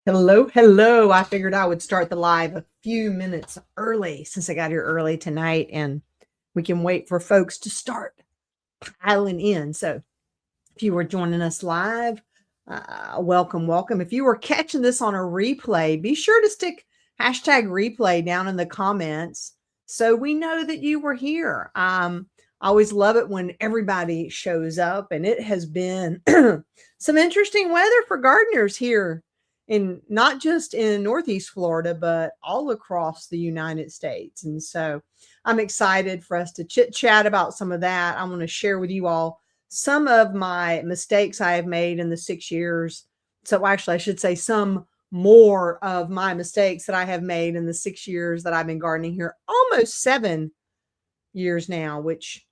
Hello, hello. I figured I would start the live a few minutes early since I got here early tonight, and we can wait for folks to start piling in. So if you were joining us live, welcome, welcome. If you were catching this on a replay, be sure to stick hashtag replay down in the comments so we know that you were here. I always love it when everybody shows up, and it has been some interesting weather for gardeners here in not just in Northeast Florida, but all across the United States. And so I'm excited for us to chit chat about some of that. I want to share with you all some of my mistakes I have made in the 6 years. So actually, I should say some more of my mistakes that I have made in the 6 years that I've been gardening here, almost 7 years now, which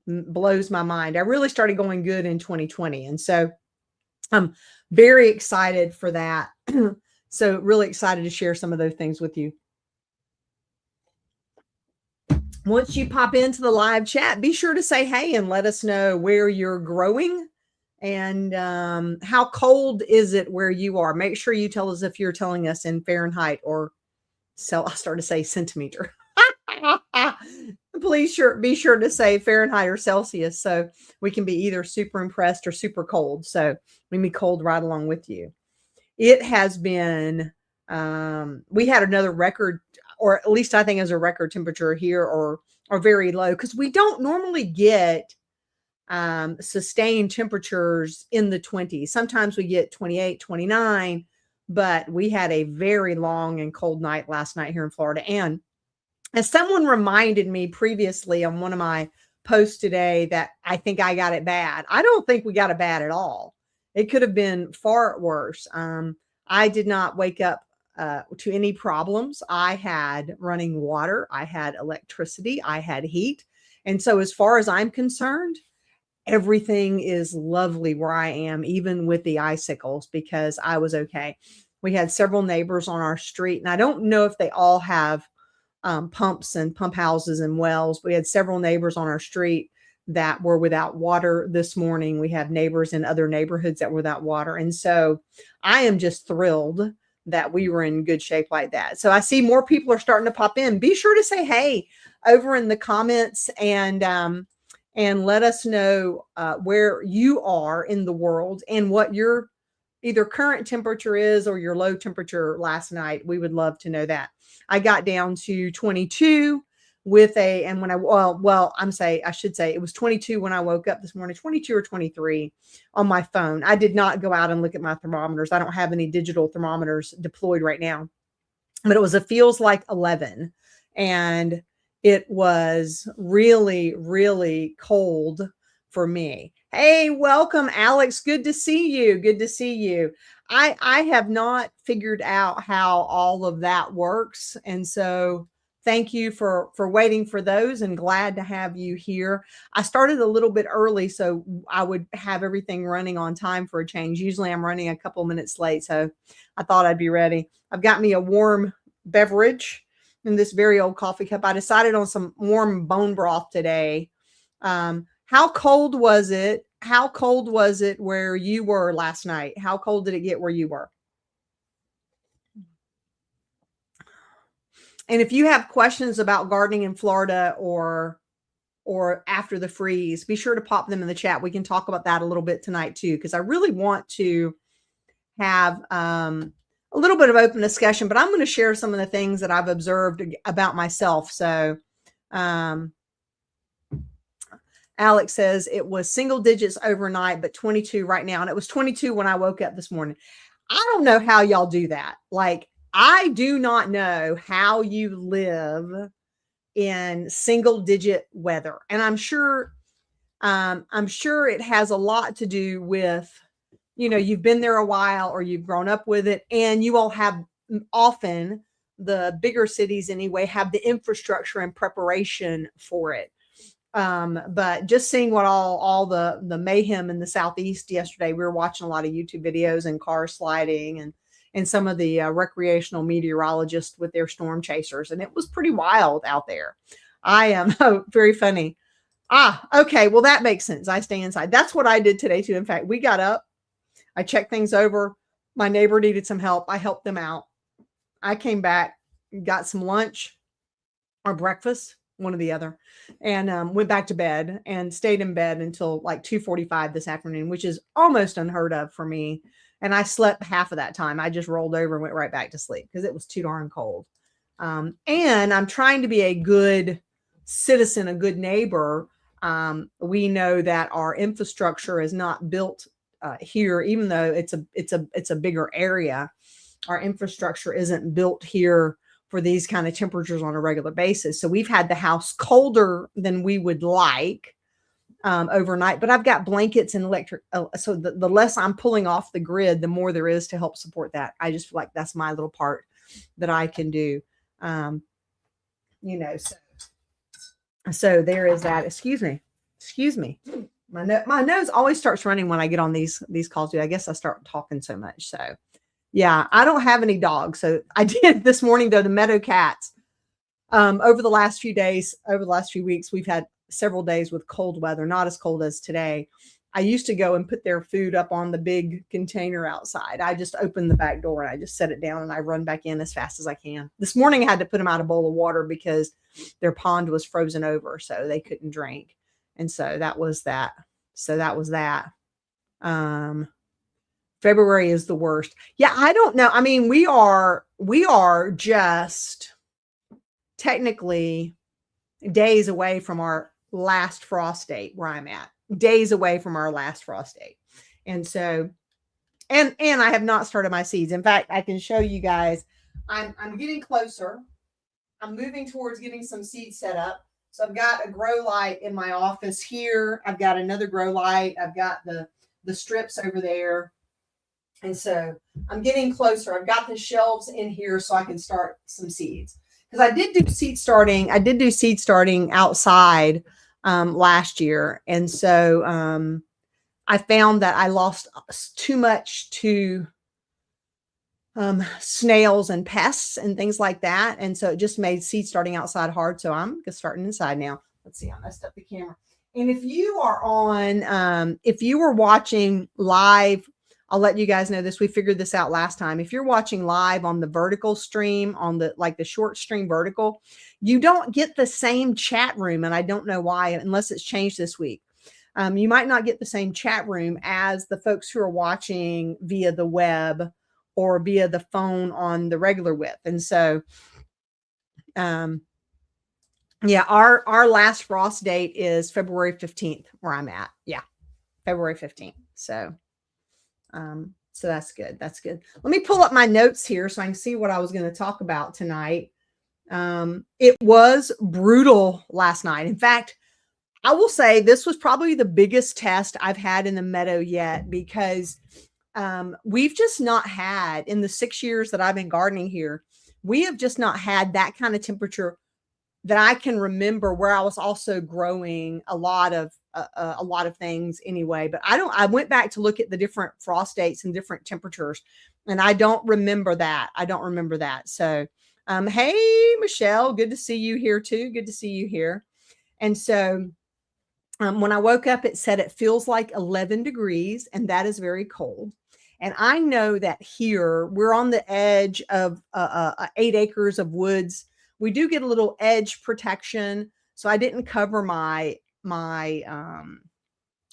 blows my mind. I really started going good in 2020. And so I'm very excited for that. So really excited to share some of those things with you. Once you pop into the live chat, be sure to say hey and let us know where you're growing and how cold is it where you are. Make sure you tell us if you're telling us in Fahrenheit or I started to say centimeter. Please be sure to say Fahrenheit or Celsius so we can be either super impressed or super cold. So we can be cold right along with you. It has been, we had another record, or at least I think as a record temperature here, or very low, because we don't normally get sustained temperatures in the 20s. Sometimes we get 28, 29, but we had a very long and cold night last night here in Florida. And as someone reminded me previously on one of my posts today that I think I got it bad. I don't think we got it bad at all. It could have been far worse. I did not wake up to any problems. I had running water. I had electricity. I had heat. And so as far as I'm concerned, everything is lovely where I am, even with the icicles, because I was okay. We had several neighbors on our street, and I don't know if they all have pumps and pump houses and wells. We had several neighbors on our street that were without water this morning. We have neighbors in other neighborhoods that were without water. And so I am just thrilled that we were in good shape like that. So I see more people are starting to pop in. Be sure to say hey over in the comments and let us know where you are in the world and what your either current temperature is or your low temperature last night. We would love to know that. I got down to 22 with and when I should say it was 22 when I woke up this morning, 22 or 23 on my phone. I did not go out and look at my thermometers. I don't have any digital thermometers deployed right now, but it feels like 11, and it was really, really cold for me. Hey, welcome, Alex. Good to see you. Good to see you. I have not figured out how all of that works. And so thank you for waiting for those, and glad to have you here. I started a little bit early so I would have everything running on time for a change. Usually I'm running a couple minutes late, so I thought I'd be ready. I've got me a warm beverage in this very old coffee cup. I decided on some warm bone broth today. How cold was it? How cold was it where you were last night? How cold did it get where you were? And if you have questions about gardening in Florida or after the freeze, be sure to pop them in the chat. We can talk about that a little bit tonight too, because I really want to have a little bit of open discussion, but I'm going to share some of the things that I've observed about myself. So Alex says it was single digits overnight, but 22 right now. And it was 22 when I woke up this morning. I don't know how y'all do that. Like, I do not know how you live in single digit weather. And I'm sure it has a lot to do with, you've been there a while or you've grown up with it, and you all have often, the bigger cities anyway, have the infrastructure and preparation for it. But just seeing what all the mayhem in the Southeast yesterday, we were watching a lot of YouTube videos and car sliding and some of the recreational meteorologists with their storm chasers. And it was pretty wild out there. I am very funny. Okay. Well, that makes sense. I stay inside. That's what I did today too. In fact, we got up, I checked things over, My neighbor needed some help. I helped them out. I came back, got some lunch or breakfast, one or the other, and went back to bed and stayed in bed until like 2:45 this afternoon, which is almost unheard of for me. And I slept half of that time. I just rolled over and went right back to sleep because it was too darn cold. And I'm trying to be a good citizen, a good neighbor. We know that our infrastructure is not built here, even though it's a bigger area. Our infrastructure isn't built here for these kind of temperatures on a regular basis. So we've had the house colder than we would like overnight, but I've got blankets and electric. So the less I'm pulling off the grid, the more there is to help support that. I just feel like that's my little part that I can do. You know, so there is that. Excuse me. My nose always starts running when I get on these calls. Dude, I guess I start talking so much. So yeah, I don't have any dogs. So I did this morning though, the meadow cats. Over the last few days, over the last few weeks, we've had several days with cold weather, not as cold as today. I used to go and put their food up on the big container outside. I just open the back door and I just set it down and I run back in as fast as I can. This morning I had to put them out a bowl of water because their pond was frozen over, so they couldn't drink. And so that was that. February is the worst. Yeah, I don't know. I mean, we are just technically days away from our last frost date where I'm at. Days away from our last frost date. And so, and I have not started my seeds. In fact, I can show you guys, I'm getting closer. I'm moving towards getting some seeds set up. So I've got a grow light in my office here. I've got another grow light. I've got the strips over there. And so I'm getting closer. I've got the shelves in here so I can start some seeds. Because I did do seed starting. I did do seed starting outside last year. And so I found that I lost too much to snails and pests and things like that. And so it just made seed starting outside hard. So I'm just starting inside now. Let's see, I messed up the camera. And if you are on, if you were watching live, I'll let you guys know this. We figured this out last time. If you're watching live on the vertical stream, on the short stream vertical, you don't get the same chat room. And I don't know why, unless it's changed this week. You might not get the same chat room as the folks who are watching via the web or via the phone on the regular width. And so, yeah, our last frost date is February 15th where I'm at. Yeah, February 15th. So that's good. That's good. Let me pull up my notes here so I can see what I was going to talk about tonight. It was brutal last night. In fact, I will say this was probably the biggest test I've had in the meadow yet, because we've just not had, in the 6 years that I've been gardening here, we have just not had that kind of temperature that I can remember, where I was also growing a lot of things anyway. But I went back to look at the different frost dates and different temperatures, and I don't remember that. So, hey, Michelle, good to see you here too. Good to see you here. And so, when I woke up, it said it feels like 11 degrees, and that is very cold. And I know that here we're on the edge of 8 acres of woods. We do get a little edge protection, so I didn't cover my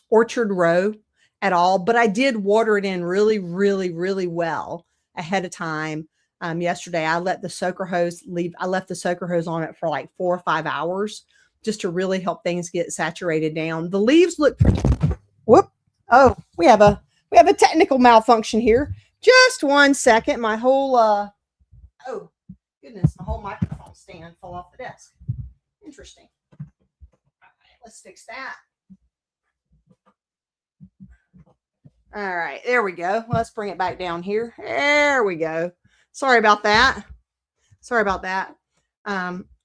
orchard row at all, but I did water it in really, really, really well ahead of time. Yesterday, I let the soaker hose leave. I left the soaker hose on it for like 4 or 5 hours just to really help things get saturated down. The leaves look pretty. Whoop! Oh, we have a technical malfunction here. Just 1 second. My whole oh goodness, my whole microphone stand fell off the desk. Interesting. All right, let's fix that. All right, there we go. Let's bring it back down here. There we go. Sorry about that.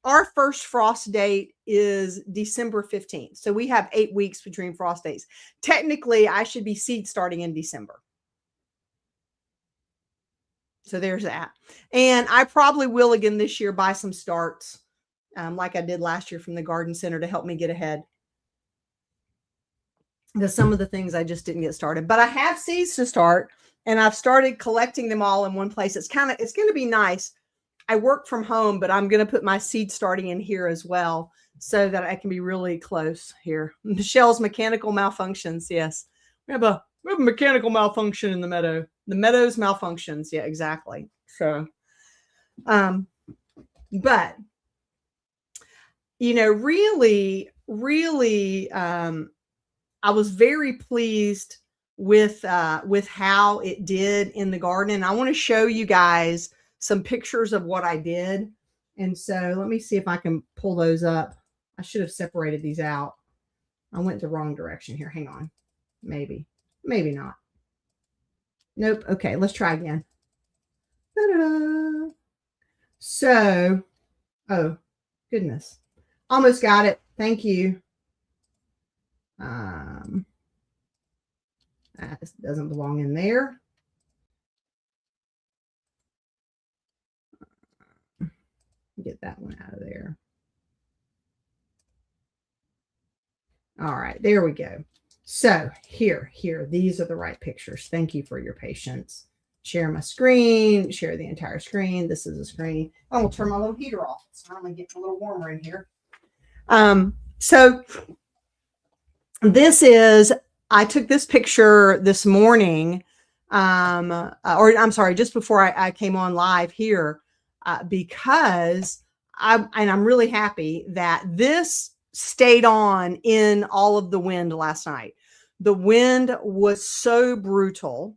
Our first frost date is December 15th. So we have 8 weeks between frost dates. Technically, I should be seed starting in December. So there's that. And I probably will again this year buy some starts like I did last year from the garden center to help me get ahead. Because some of the things I just didn't get started. But I have seeds to start. And I've started collecting them all in one place. It's going to be nice. I work from home, but I'm going to put my seed starting in here as well so that I can be really close here. Michelle's mechanical malfunctions. Yes. We have a mechanical malfunction in the meadow. The meadow's malfunctions. Yeah, exactly. So, but really, I was very pleased with how it did in the garden. And I want to show you guys some pictures of what I did. And so let me see if I can pull those up. I should have separated these out. I went the wrong direction here. Hang on. Maybe not. Nope. Okay, let's try again. Da-da-da. So, oh, goodness. Almost got it. Thank you. That doesn't belong in there. Get that one out of there. All right, there we go. So here, these are the right pictures. Thank you for your patience. Share my screen, share the entire screen. This is a screen. I will turn my little heater off. It's finally getting a little warmer in here. So this is, I took this picture this morning, or I'm sorry, just before I came on live here, because I'm really happy that this stayed on in all of the wind last night. The wind was so brutal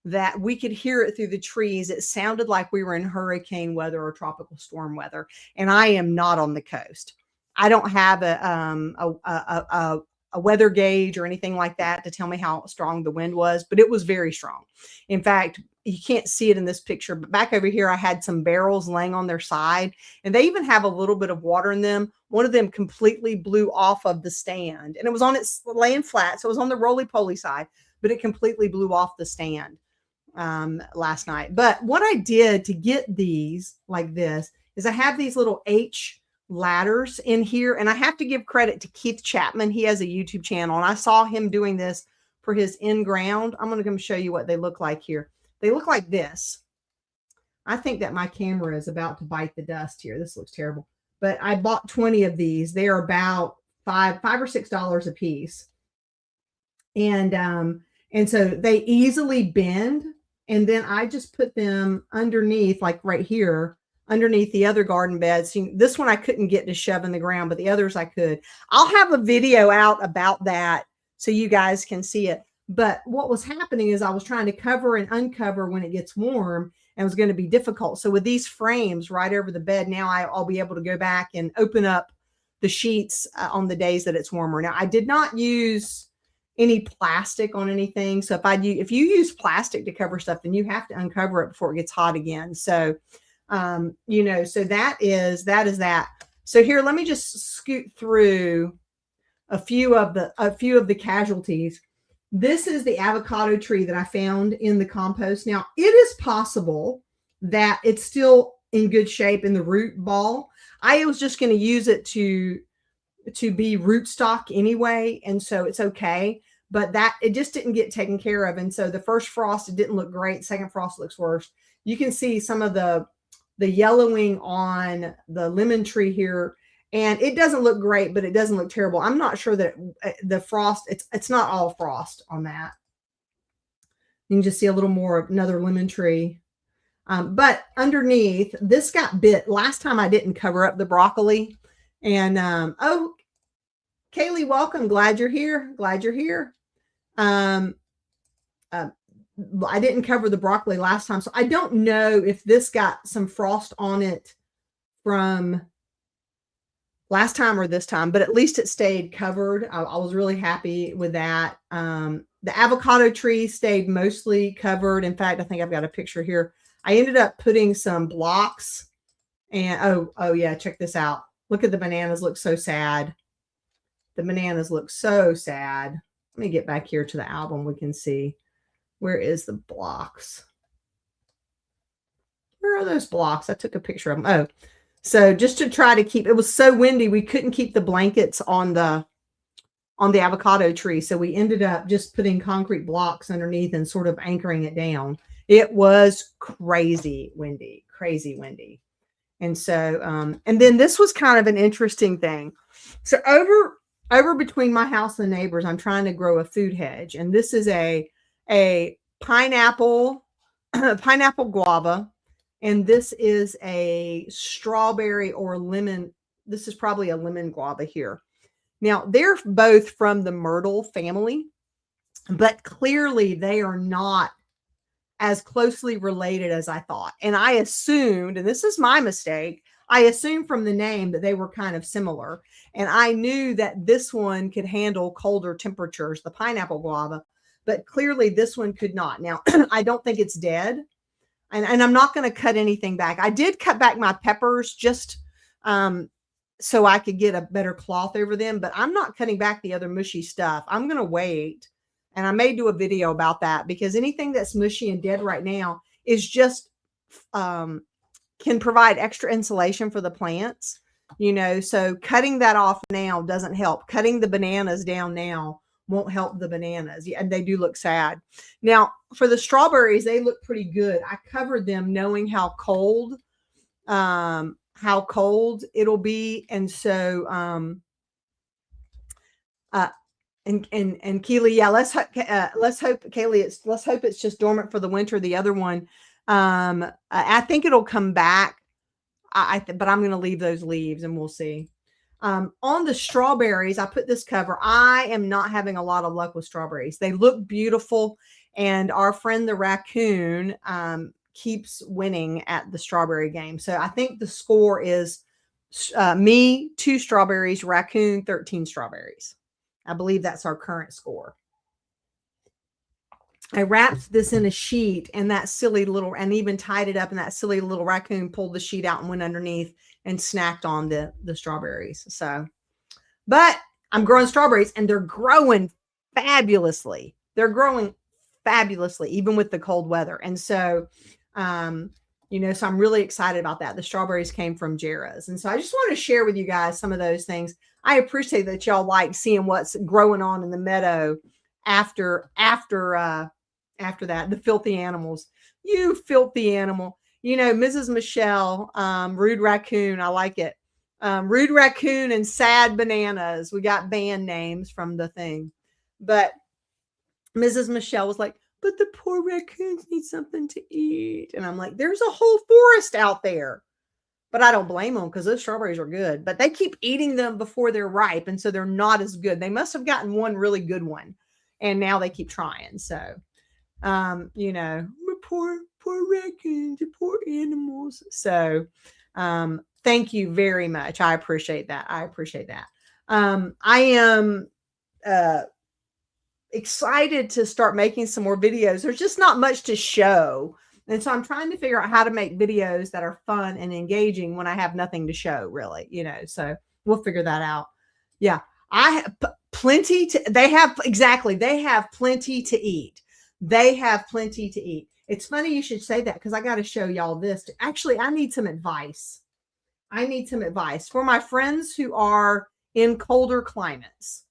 that we could hear it through the trees. It sounded like we were in hurricane weather or tropical storm weather. And I am not on the coast. I don't have a weather gauge or anything like that to tell me how strong the wind was, but it was very strong. In fact, you can't see it in this picture, but back over here, I had some barrels laying on their side, and they even have a little bit of water in them. One of them completely blew off of the stand, and it was on its laying flat. So it was on the roly-poly side, but it completely blew off the stand last night. But what I did to get these like this is I have these little H ladders in here, and I have to give credit to Keith Chapman. He has a YouTube channel, and I saw him doing this for his in-ground. I'm going to come show you what they look like here. They look like this. I think that my camera is about to bite the dust here. This looks terrible, but I bought 20 of these. They are about $5 or $6 a piece, and so they easily bend. And then I just put them underneath, like right here, underneath the other garden beds. This one I couldn't get to shove in the ground, but the others I could. I'll have a video out about that so you guys can see it. But what was happening is I was trying to cover and uncover when it gets warm, and it was going to be difficult. So with these frames right over the bed, now I'll be able to go back and open up the sheets on the days that it's warmer. Now, I did not use any plastic on anything. So if you use plastic to cover stuff, then you have to uncover it before it gets hot again. So so that is that. So here, let me just scoot through a few of the casualties. This is the avocado tree that I found in the compost. Now, it is possible that it's still in good shape in the root ball. I was just going to use it to be rootstock anyway, and so it's okay. But that it just didn't get taken care of, and so the first frost, it didn't look great. Second frost looks worse. You can see some of the yellowing on the lemon tree here, and it doesn't look great, but it doesn't look terrible. I'm not sure that the frost, it's not all frost on that. You can just see a little more of another lemon tree. But underneath, this got bit. Last time I didn't cover up the broccoli. And oh, Kaylee, welcome. Glad you're here. Glad you're here. I didn't cover the broccoli last time, so I don't know if this got some frost on it from last time or this time, but at least it stayed covered. I was really happy with that. The avocado tree stayed mostly covered. In fact, I think I've got a picture here. I ended up putting some blocks, and oh yeah, check this out. Look at the bananas, look so sad. The bananas look so sad. Let me get back here to the album. We can see. Where is the blocks? Where are those blocks? I took a picture of them. Oh, so just to try to keep, it was so windy, we couldn't keep the blankets on the on the avocado tree. So we ended up just putting concrete blocks underneath and sort of anchoring it down. It was crazy windy, crazy windy. And so, and then this was kind of an interesting thing. So over between my house and the neighbors, I'm trying to grow a food hedge. And this is a pineapple, pineapple guava. And this is a strawberry or lemon. This is probably a lemon guava here. Now, they're both from the myrtle family, but clearly they are not as closely related as I thought. And I assumed, and this is my mistake, I assumed from the name that they were kind of similar. And I knew that this one could handle colder temperatures, the pineapple guava, but clearly this one could not. Now, I don't think it's dead. And I'm not going to cut anything back. I did cut back my peppers just so I could get a better cloth over them, but I'm not cutting back the other mushy stuff. I'm going to wait. And I may do a video about that because anything that's mushy and dead right now is just can provide extra insulation for the plants, you know, so cutting that off now doesn't help. Cutting the bananas down now won't help the bananas. And they do look sad. Now, for the strawberries, they look pretty good. I covered them knowing how cold it'll be. And so, and Keely, yeah, let's hope, Kaylee, let's hope it's just dormant for the winter. The other one, I think it'll come back. But I'm going to leave those leaves and we'll see. On the strawberries, I put this cover. I am not having a lot of luck with strawberries. They look beautiful. And our friend, the raccoon, keeps winning at the strawberry game. So I think the score is me, 2 strawberries, raccoon, 13 strawberries. I believe that's our current score. I wrapped this in a sheet and that silly little, and even tied it up, and that silly little raccoon pulled the sheet out and went underneath and snacked on the strawberries. So, but I'm growing strawberries and they're growing fabulously. They're growing fabulously, even with the cold weather. And so, you know, so I'm really excited about that. The strawberries came from Jarrah's. And so I just want to share with you guys some of those things. I appreciate that y'all like seeing what's growing on in the meadow after that, the filthy animals. You filthy animal. You know, Mrs. Michelle, Rude Raccoon, I like it. Rude Raccoon and Sad Bananas. We got band names from the thing. But Mrs. Michelle was like, but the poor raccoons need something to eat. And I'm like, there's a whole forest out there. But I don't blame them because those strawberries are good. But they keep eating them before they're ripe. And so they're not as good. They must have gotten one really good one. And now they keep trying. So, you know, poor raccoons, poor animals. So, thank you very much. I appreciate that. I am excited to start making some more videos. There's just not much to show. And so I'm trying to figure out how to make videos that are fun and engaging when I have nothing to show, really, you know, so we'll figure that out. Yeah. I have plenty to, they have plenty to eat. They have plenty to eat. It's funny you should say that because I got to show y'all this. Actually, I need some advice. For my friends who are in colder climates.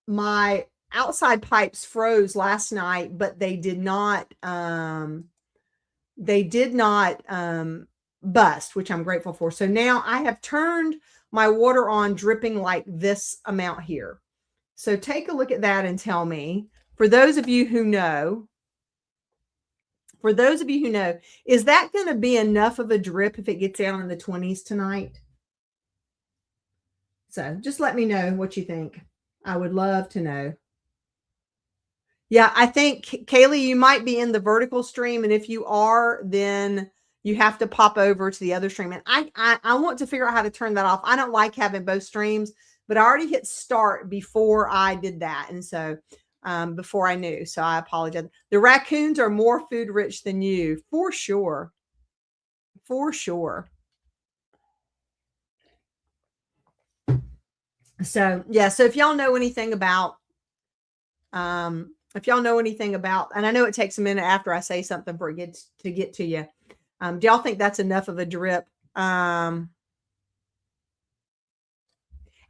My outside pipes froze last night, but they did not bust, which I'm grateful for. So now I have turned my water on dripping like this amount here. So take a look at that and tell me, for those of you who know, is that going to be enough of a drip if it gets down in the 20s tonight? So just let me know what you think. I would love to know. Yeah, I think, Kaylee, you might be in the vertical stream. And if you are, then you have to pop over to the other stream. And I want to figure out how to turn that off. I don't like having both streams, but I already hit start before I did that. And so before I knew. So I apologize. The raccoons are more food rich than you, for sure. For sure. So yeah, so if y'all know anything about, and I know it takes a minute after I say something for it to get to you. Do y'all think that's enough of a drip? And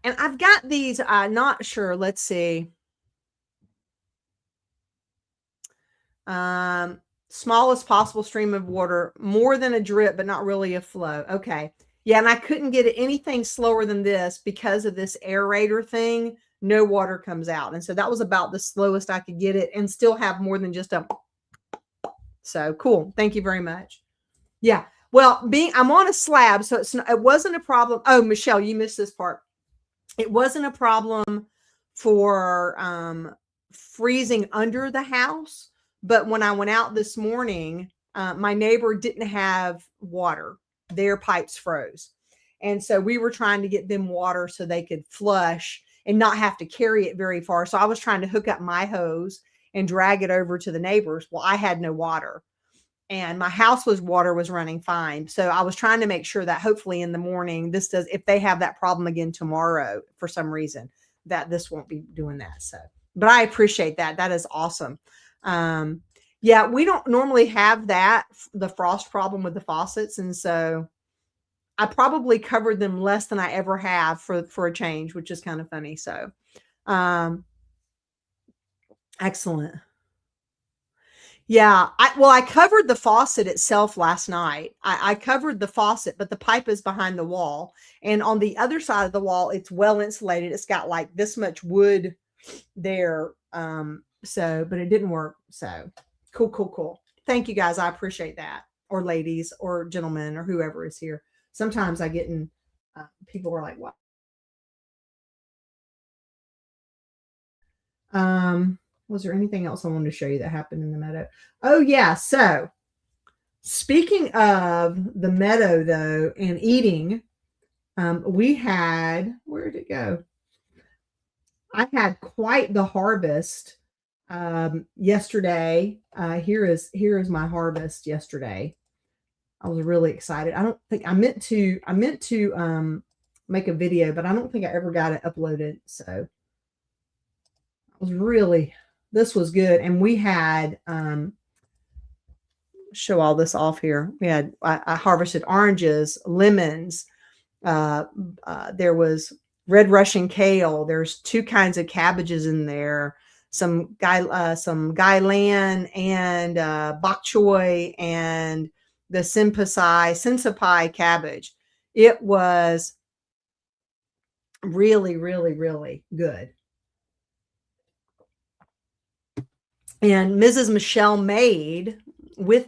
I've got these, not sure, let's see. Smallest possible stream of water, more than a drip, but not really a flow. Okay. Yeah, and I couldn't get it anything slower than this because of this aerator thing. No water comes out. And so that was about the slowest I could get it and still have more than just a. So cool. Thank you very much. Yeah. Well, I'm on a slab, so it wasn't a problem. Oh, Michelle, you missed this part. It wasn't a problem for freezing under the house, but when I went out this morning, my neighbor didn't have water. Their pipes froze. And so we were trying to get them water so they could flush and not have to carry it very far. So I was trying to hook up my hose and drag it over to the neighbors. Well, I had no water and my house water was running fine. So I was trying to make sure that hopefully in the morning, if they have that problem again tomorrow for some reason, that this won't be doing that. So, but I appreciate that. That is awesome. Yeah, we don't normally have the frost problem with the faucets. And so I probably covered them less than I ever have for a change, which is kind of funny. So, excellent. Yeah, I covered the faucet itself last night. I covered the faucet, but the pipe is behind the wall. And on the other side of the wall, it's well insulated. It's got like this much wood there. But it didn't work. So cool. Thank you guys. I appreciate that. Or ladies or gentlemen or whoever is here. Sometimes I get in, people are like, what? Was there anything else I wanted to show you that happened in the meadow? Oh, yeah. So, speaking of the meadow, though, and eating, we had, where did it go? I had quite the harvest yesterday. Here is my harvest yesterday. I was really excited. I don't think I meant to make a video, but I don't think I ever got it uploaded. So this was good. And we had, show all this off here. I harvested oranges, lemons. There was red Russian kale. There's 2 kinds of cabbages in there. Some gailan and bok choy and the sensipai cabbage. It was really, really, really good. And Mrs. Michelle made we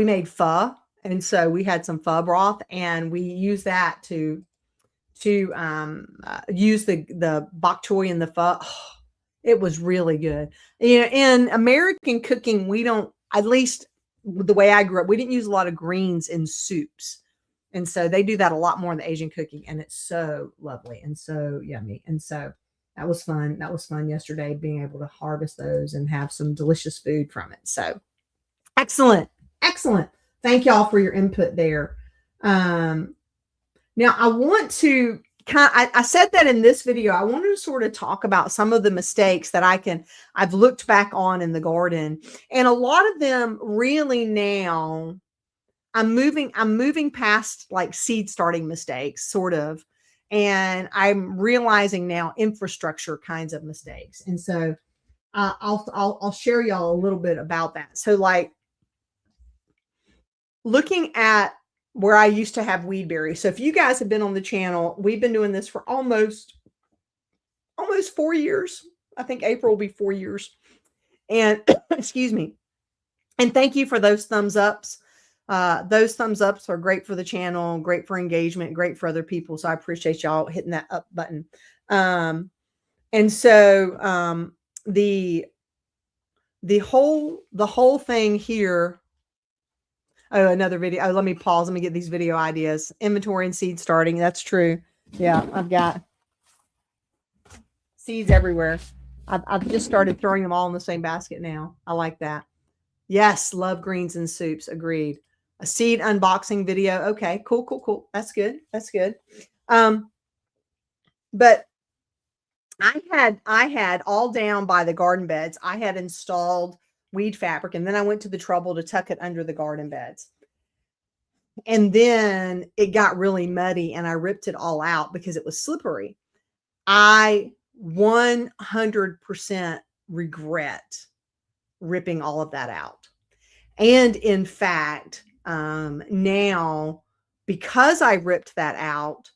made pho. And so we had some pho broth and we used that to use the bok choy in the pho. Oh, it was really good. You know, in American cooking, we don't, at least the way I grew up, we didn't use a lot of greens in soups. And so they do that a lot more in the Asian cooking, and it's so lovely and so yummy. And so that was fun. That was fun yesterday, being able to harvest those and have some delicious food from it. So excellent. Thank y'all for your input there. Now I want to I said that in this video, I wanted to sort of talk about some of the mistakes that I've looked back on in the garden, and a lot of them really now I'm moving past like seed starting mistakes, sort of. And I'm realizing now infrastructure kinds of mistakes. And so I'll share y'all a little bit about that. So like looking at where I used to have weed berries. So if you guys have been on the channel, we've been doing this for almost 4 years. I think April will be 4 years. And excuse me. And thank you for those thumbs ups. Those thumbs ups are great for the channel, great for engagement, great for other people. So I appreciate y'all hitting that up button. And so the whole thing here. Oh, another video. Oh, let me pause. Let me get these video ideas. Inventory and seed starting. That's true. Yeah, I've got seeds everywhere. I've just started throwing them all in the same basket now. I like that. Yes, love greens and soups. Agreed. A seed unboxing video. Okay, cool. That's good. But I had all down by the garden beds. I had installed weed fabric. And then I went to the trouble to tuck it under the garden beds. And then it got really muddy and I ripped it all out because it was slippery. I 100% regret ripping all of that out. And in fact, now, because I ripped that out,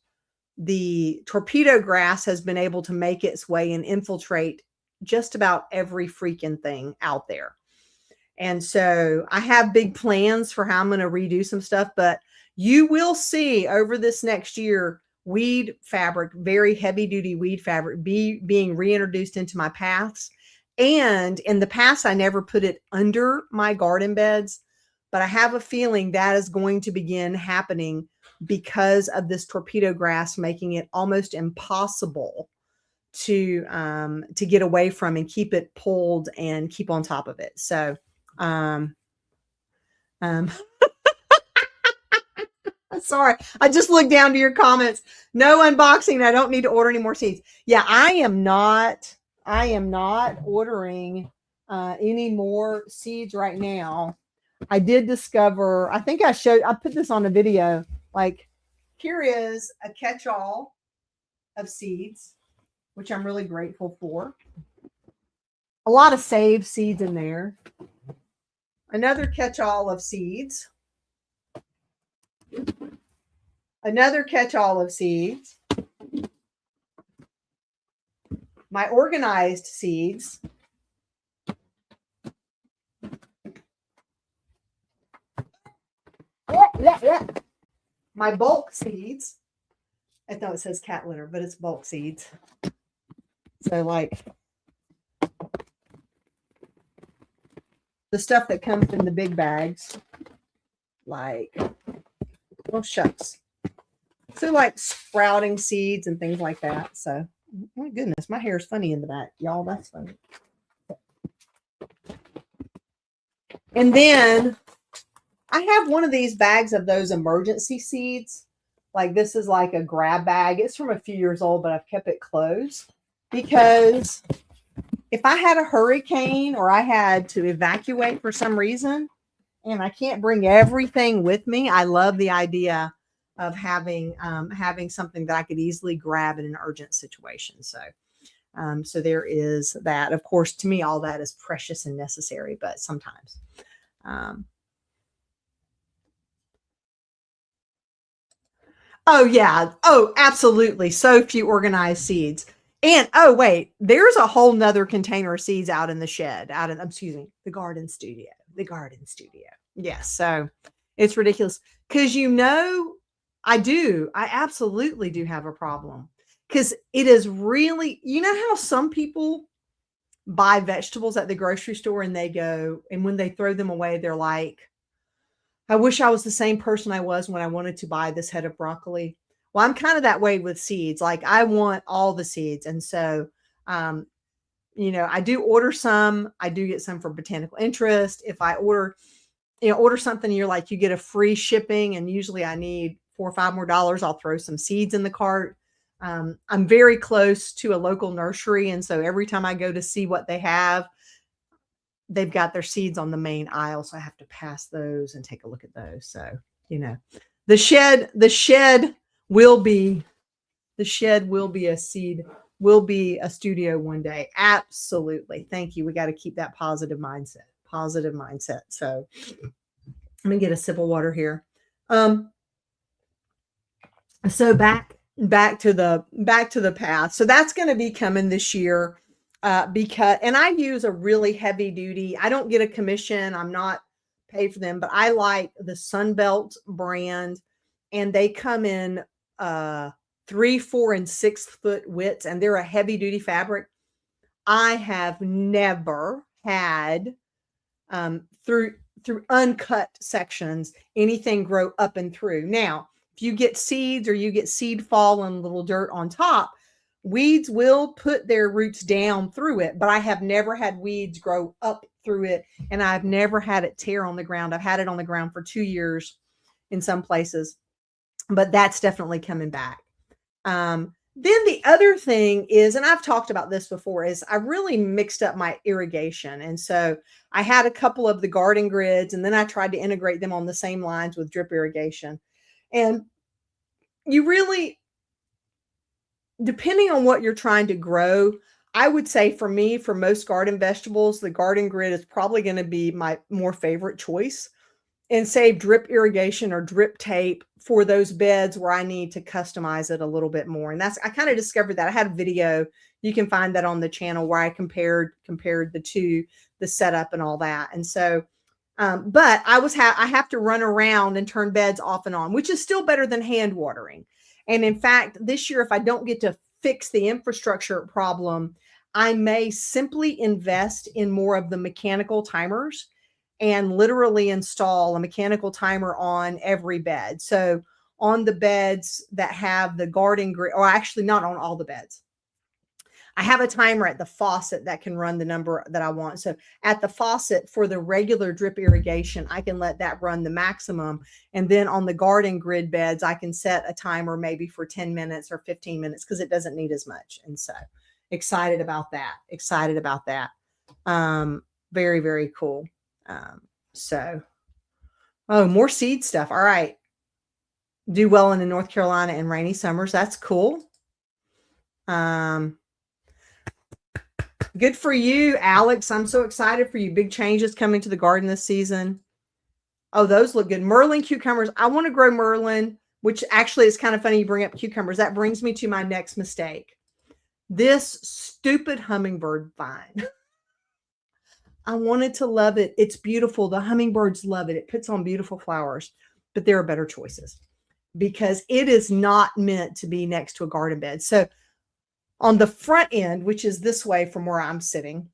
the torpedo grass has been able to make its way and infiltrate just about every freaking thing out there. And so I have big plans for how I'm going to redo some stuff, but you will see over this next year, weed fabric, very heavy duty weed fabric being reintroduced into my paths. And in the past, I never put it under my garden beds, but I have a feeling that is going to begin happening because of this torpedo grass, making it almost impossible to get away from and keep it pulled and keep on top of it. So, sorry, I just looked down to your comments. No unboxing. I don't need to order any more seeds. Yeah, I am not ordering any more seeds right now. I did discover, I think I put this on a video, like here is a catch-all of seeds, which I'm really grateful for. A lot of saved seeds in there. Another catch-all of seeds. Another catch-all of seeds. My organized seeds. My bulk seeds. I know it says cat litter, but it's bulk seeds. So like the stuff that comes in the big bags, like, oh shucks. So like sprouting seeds and things like that. So my goodness, my hair is funny in the back, y'all. That's funny. And then I have one of these bags of those emergency seeds. Like this is like a grab bag. It's from a few years old, but I've kept it closed because if I had a hurricane or I had to evacuate for some reason and I can't bring everything with me, I love the idea of having something that I could easily grab in an urgent situation. So, so there is that. Of course, to me, all that is precious and necessary, but sometimes. Oh yeah. Oh, absolutely. So few organized seeds. And oh wait, there's a whole nother container of seeds out in the shed, the garden studio. The garden studio. Yes. So it's ridiculous. Because I absolutely do have a problem. Because it is really, you know how some people buy vegetables at the grocery store and they go, and when they throw them away, they're like, I wish I was the same person I was when I wanted to buy this head of broccoli. Well, I'm kind of that way with seeds. Like I want all the seeds. And so, I do order some. I do get some for botanical interest. If I order something, you're like, you get a free shipping. And usually I need $4 or $5 more. I'll throw some seeds in the cart. I'm very close to a local nursery. And so every time I go to see what they have, they've got their seeds on the main aisle. So I have to pass those and take a look at those. So, the shed will be a studio one day. Absolutely. Thank you. We got to keep that positive mindset. So let me get a sip of water here. So back to the path. So that's going to be coming this year. And I use a really heavy duty, I don't get a commission. I'm not paid for them, but I like the Sunbelt brand and they come in 3, 4, and 6 foot widths and they're a heavy duty fabric. I have never had through uncut sections anything grow up and through. Now, if you get seeds or you get seed fall and little dirt on top, weeds will put their roots down through it, but I have never had weeds grow up through it, and I've never had it tear on the ground. I've had it on the ground for 2 years in some places, but that's definitely coming back. Then the other thing is, and I've talked about this before, is I really mixed up my irrigation. And so I had a couple of the garden grids, and then I tried to integrate them on the same lines with drip irrigation. And you really, depending on what you're trying to grow, I would say for me, for most garden vegetables, the garden grid is probably going to be my more favorite choice, and save drip irrigation or drip tape for those beds where I need to customize it a little bit more. And that's, I kind of discovered that. I had a video, you can find that on the channel, where I compared the two, the setup and all that. And so, but I have to run around and turn beds off and on, which is still better than hand watering. And in fact, this year, if I don't get to fix the infrastructure problem, I may simply invest in more of the mechanical timers and literally install a mechanical timer on every bed. So on the beds that have the garden grid, or actually not on all the beds, I have a timer at the faucet that can run the number that I want. So at the faucet for the regular drip irrigation, I can let that run the maximum. And then on the garden grid beds, I can set a timer maybe for 10 minutes or 15 minutes because it doesn't need as much. And so excited about that. Excited about that. Very, very cool. Oh, more seed stuff. All right. Do well in the North Carolina and rainy summers. That's cool. Good for you, Alex. I'm so excited for you. Big changes coming to the garden this season. Oh, those look good. Merlin cucumbers. I want to grow Merlin, which actually is kind of funny you bring up cucumbers. That brings me to my next mistake. This stupid hummingbird vine. I wanted to love it. It's beautiful. The hummingbirds love it. It puts on beautiful flowers, but there are better choices because it is not meant to be next to a garden bed. So on the front end, which is this way from where I'm sitting.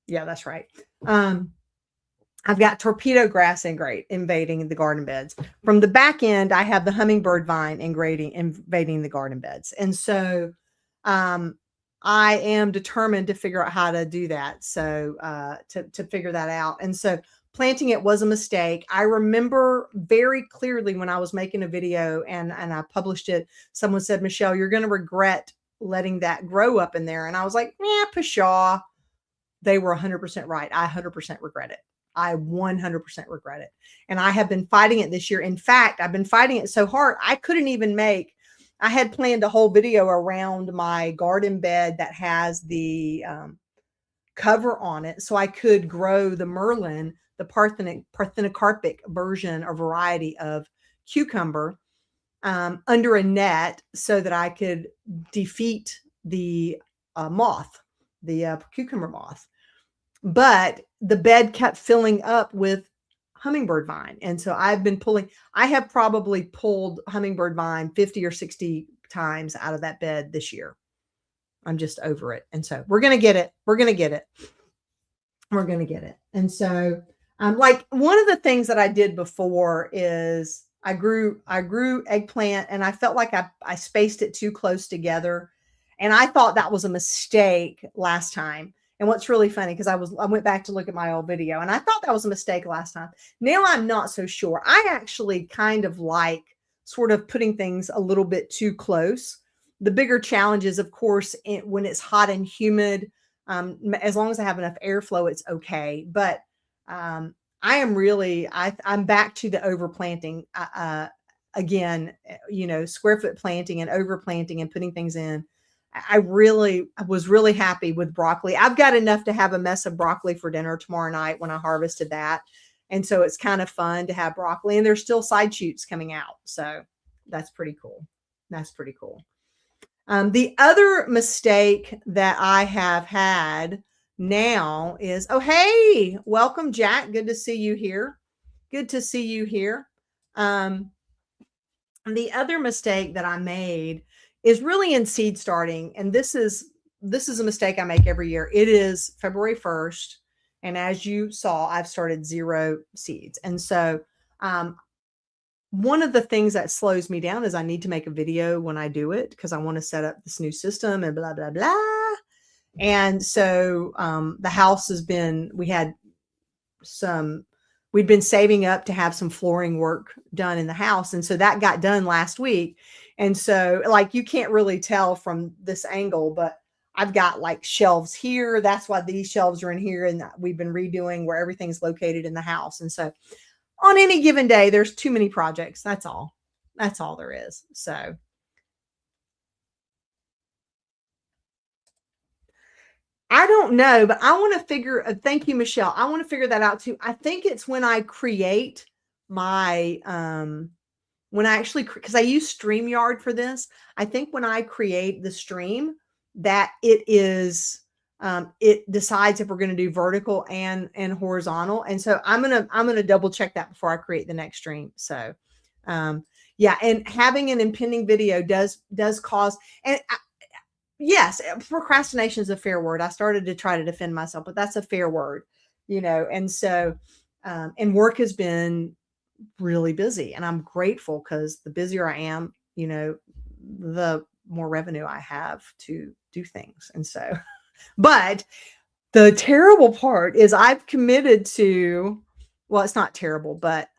Yeah, that's right. I've got torpedo grass invading the garden beds. From the back end, I have the hummingbird vine invading the garden beds. And so, I am determined to figure out how to do that. So, to figure that out. And so planting it was a mistake. I remember very clearly when I was making a video and I published it, someone said, Michelle, you're going to regret letting that grow up in there. And I was like, yeah, pshaw. They were 100% right. I 100% regret it. I 100% regret it. And I have been fighting it this year. In fact, I've been fighting it so hard, I couldn't even I had planned a whole video around my garden bed that has the cover on it. So I could grow the Merlin, the parthenocarpic version or variety of cucumber under a net so that I could defeat the moth, the cucumber moth. But the bed kept filling up with hummingbird vine. And so I have probably pulled hummingbird vine 50 or 60 times out of that bed this year. I'm just over it. And so we're going to get it. We're going to get it. We're going to get it. And so like one of the things that I did before is I grew eggplant and I felt like I spaced it too close together. And I thought that was a mistake last time. And what's really funny, because I went back to look at my old video and I thought that was a mistake last time. Now I'm not so sure. I actually kind of like sort of putting things a little bit too close. The bigger challenge is, of course, when it's hot and humid, as long as I have enough airflow, it's okay. But I'm back to the overplanting again, square foot planting and overplanting and putting things in. I was really happy with broccoli. I've got enough to have a mess of broccoli for dinner tomorrow night when I harvested that. And so it's kind of fun to have broccoli and there's still side shoots coming out. So that's pretty cool. That's pretty cool. The other mistake that I have had now is, oh, hey, welcome, Jack. Good to see you here. Good to see you here. The other mistake that I made is really in seed starting. And this is a mistake I make every year. It is February 1st. And as you saw, I've started 0 seeds. And so, one of the things that slows me down is I need to make a video when I do it because I want to set up this new system and blah, blah, blah. And so, the house we we'd been saving up to have some flooring work done in the house. And so that got done last week. And so like, you can't really tell from this angle, but I've got like shelves here. That's why these shelves are in here. And we've been redoing where everything's located in the house. And so on any given day, there's too many projects. That's all. That's all there is. So I don't know, but I want to figure, thank you, Michelle. I want to figure that out too. I think it's when I create my, when I actually, because I use StreamYard for this, I think when I create the stream that it is, it decides if we're going to do vertical and horizontal. And so I'm going to double check that before I create the next stream. So, yeah. And having an impending video does cause, and yes, procrastination is a fair word. I started to try to defend myself, but that's a fair word, and so, and work has been really busy, and I'm grateful because the busier I am, the more revenue I have to do things. And so, but the terrible part is I've committed to, well, it's not terrible, but,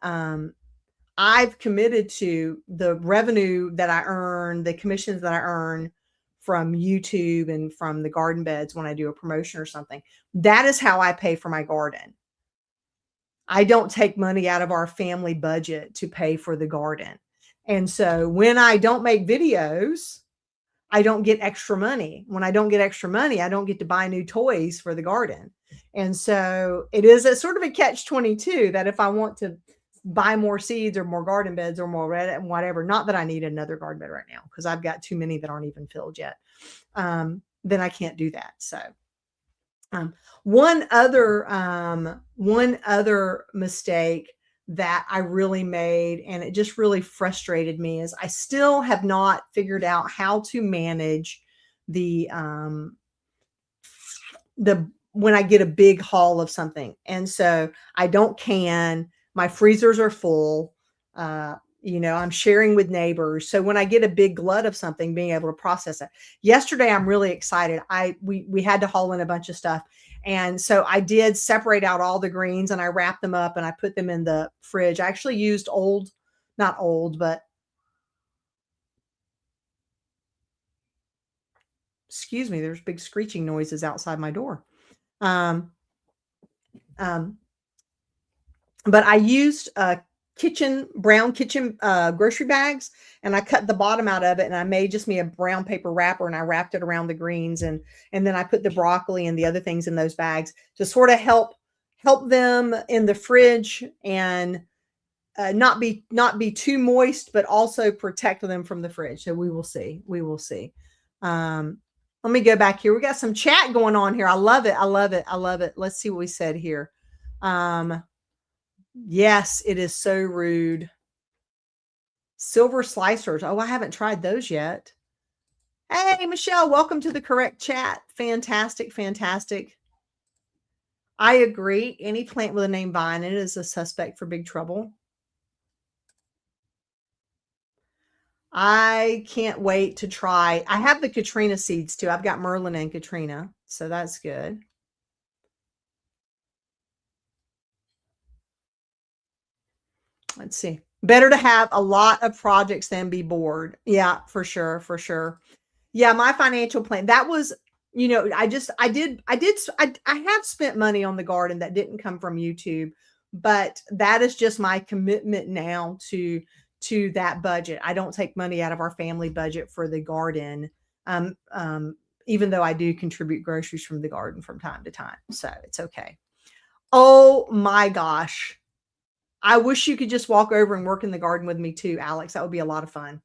I've committed to the revenue that I earn, the commissions that I earn from YouTube and from the garden beds when I do a promotion or something. That is how I pay for my garden. I don't take money out of our family budget to pay for the garden. And so when I don't make videos, I don't get extra money. When I don't get extra money, I don't get to buy new toys for the garden. And so it is a sort of a catch-22 that if I want to buy more seeds or more garden beds or more red and whatever, not that I need another garden bed right now because I've got too many that aren't even filled yet, then I can't do that. So one other mistake that I really made, and it just really frustrated me, is I still have not figured out how to manage the when I get a big haul of something. And so I don't can, my freezers are full. I'm sharing with neighbors. So when I get a big glut of something, being able to process it. Yesterday, I'm really excited. We had to haul in a bunch of stuff. And so I did separate out all the greens and I wrapped them up and I put them in the fridge. I actually used not old, but excuse me, there's big screeching noises outside my door. But I used brown kitchen grocery bags, and I cut the bottom out of it and I made just me a brown paper wrapper and I wrapped it around the greens, and then I put the broccoli and the other things in those bags to sort of help them in the fridge and not be too moist, but also protect them from the fridge. So we will see. Let me go back here. We got some chat going on here. I love it. Let's see what we said here. Yes, it is so rude. Silver slicers. Oh, I haven't tried those yet. Hey, Michelle, welcome to the correct chat. Fantastic. I agree. Any plant with a name vine in it is a suspect for big trouble. I can't wait to try. I have the Katrina seeds too. I've got Merlin and Katrina, so that's good. Let's see. Better to have a lot of projects than be bored. Yeah, for sure. Yeah, my financial plan, that was, I have spent money on the garden that didn't come from YouTube, but that is just my commitment now to that budget. I don't take money out of our family budget for the garden. Even though I do contribute groceries from the garden from time to time. So it's okay. Oh my gosh. I wish you could just walk over and work in the garden with me too, Alex. That would be a lot of fun.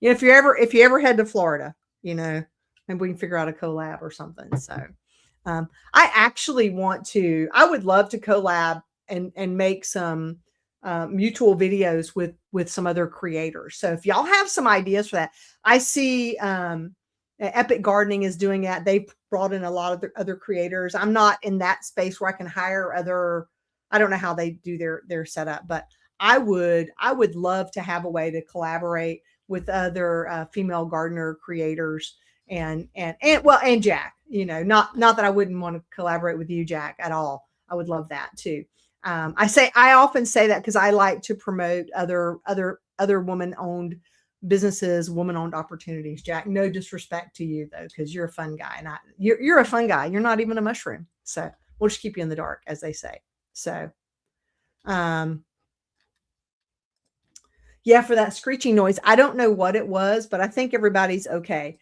If you ever head to Florida, maybe we can figure out a collab or something. So, I actually I would love to collab and make some mutual videos with some other creators. So if y'all have some ideas for that, I see Epic Gardening is doing that. They've brought in a lot of other creators. I'm not in that space where I can hire other. I don't know how they do their setup, but I would love to have a way to collaborate with other female gardener creators and Jack. Not that I wouldn't want to collaborate with you, Jack, at all. I would love that too. I often say that because I like to promote other woman owned businesses, woman owned opportunities. Jack, no disrespect to you though, because you're a fun guy, and you're a fun guy. You're not even a mushroom, so we'll just keep you in the dark, as they say. So, um, yeah, for that screeching noise, I don't know what it was, but I think everybody's okay.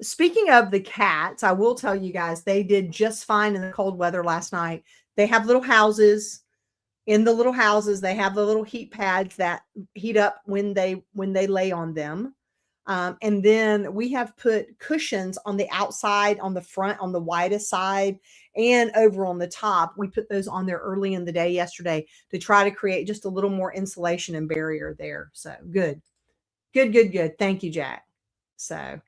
Speaking of the cats, I will tell you guys they did just fine in the cold weather last night. They have little houses. In the little houses, they have the little heat pads that heat up when they lay on them. And then we have put cushions on the outside, on the front, on the widest side, and over on the top. We put those on there early in the day yesterday to try to create just a little more insulation and barrier there. So good, good, good, good. Thank you, Jack. So,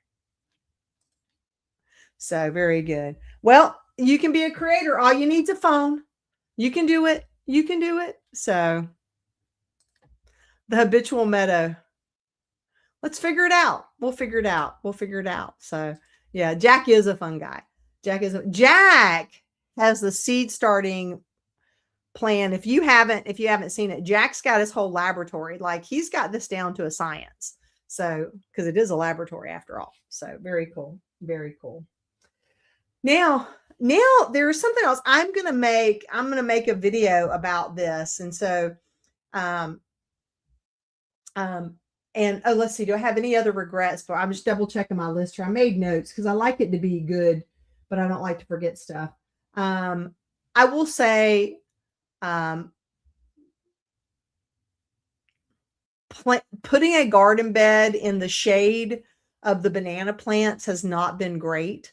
so very good. Well, you can be a creator. All you need is a phone. You can do it. You can do it. So the habitual meadow. Let's figure it out. We'll figure it out. We'll figure it out. So yeah, Jack is a fun guy. Jack has the seed starting plan. If you haven't seen it, Jack's got his whole laboratory. Like he's got this down to a science. So because it is a laboratory after all. So very cool. Very cool. Now there is something else. I'm gonna make a video about this. And so um um and oh, let's see, do I have any other regrets? But I'm just double checking my list here. I made notes because I like it to be good, but I don't like to forget stuff. Um I will say um putting a garden bed in the shade of the banana plants has not been great.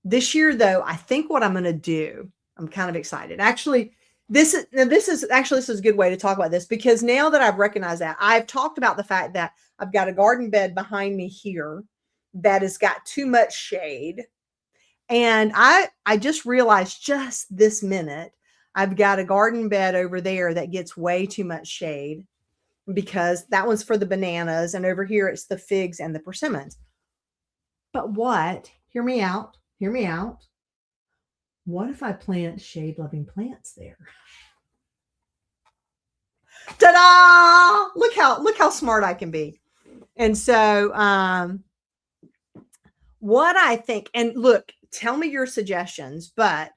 This year, though, I think what I'm going to do, I'm kind of excited. Actually, this is a good way to talk about this because now that I've recognized that, I've talked about the fact that I've got a garden bed behind me here that has got too much shade. And I just realized just this minute, I've got a garden bed over there that gets way too much shade because that one's for the bananas, and over here it's the figs and the persimmons. But what? Hear me out. Hear me out. What if I plant shade loving plants there? Ta-da! Look how smart I can be. And so what I think, and look, tell me your suggestions, but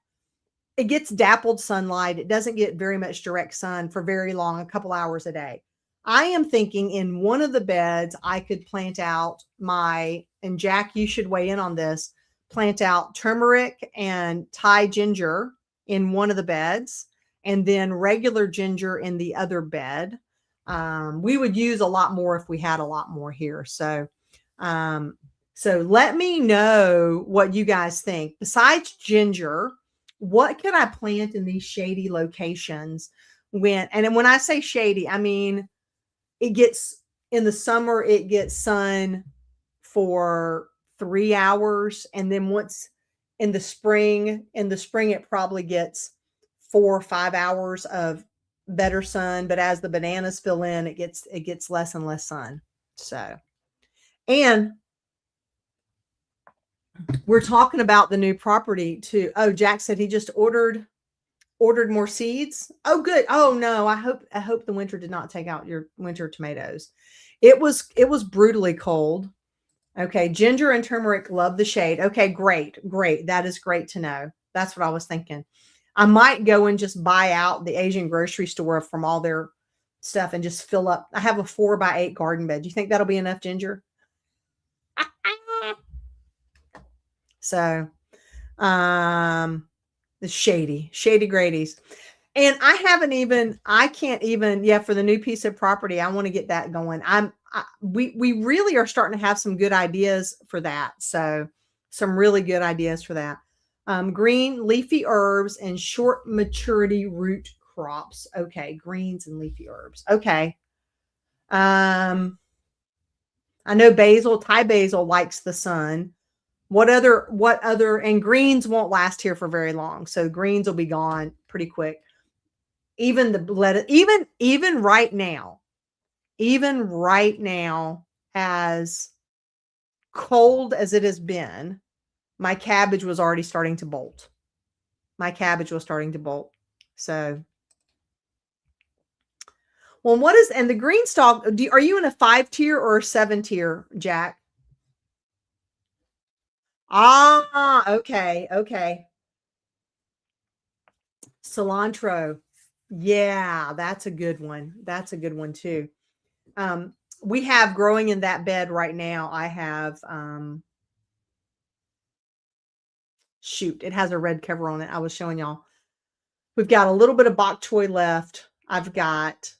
it gets dappled sunlight. It doesn't get very much direct sun for very long, a couple hours a day. I am thinking in one of the beds, I could plant out and Jack, you should weigh in on this, plant out turmeric and Thai ginger in one of the beds, and then regular ginger in the other bed. We would use a lot more if we had a lot more here. So let me know what you guys think. Besides ginger, what could I plant in these shady locations and when I say shady, I mean, in the summer, it gets sun for 3 hours. And then once in the spring, it probably gets 4 or 5 hours of better sun. But as the bananas fill in, it gets less and less sun. So, and we're talking about the new property too. Oh, Jack said he just ordered more seeds. Oh, good. Oh no, I hope the winter did not take out your winter tomatoes. It was brutally cold. Okay, ginger and turmeric love the shade. Okay, great. That is great to know. That's what I was thinking. I might go and just buy out the Asian grocery store from all their stuff and just fill up. I have a 4x8 garden bed. Do you think that'll be enough ginger? So, the shady Grady's. And I can't even, yeah, for the new piece of property, I want to get that going. We really are starting to have some good ideas for that. So some really good ideas for that. Green leafy herbs and short maturity root crops. Okay. Greens and leafy herbs. Okay. I know Thai basil likes the sun. What other, and greens won't last here for very long. So greens will be gone pretty quick. Even the lettuce, even right now, as cold as it has been, my cabbage was already starting to bolt. So, well, what is, and the green stalk, are you in a 5-tier or a 7-tier, Jack? Ah, okay, okay. Cilantro. Yeah, that's a good one. That's a good one too. Um, we have growing in that bed right now. I have, shoot, it has a red cover on it. I was showing y'all. We've got a little bit of bok choy left. I've got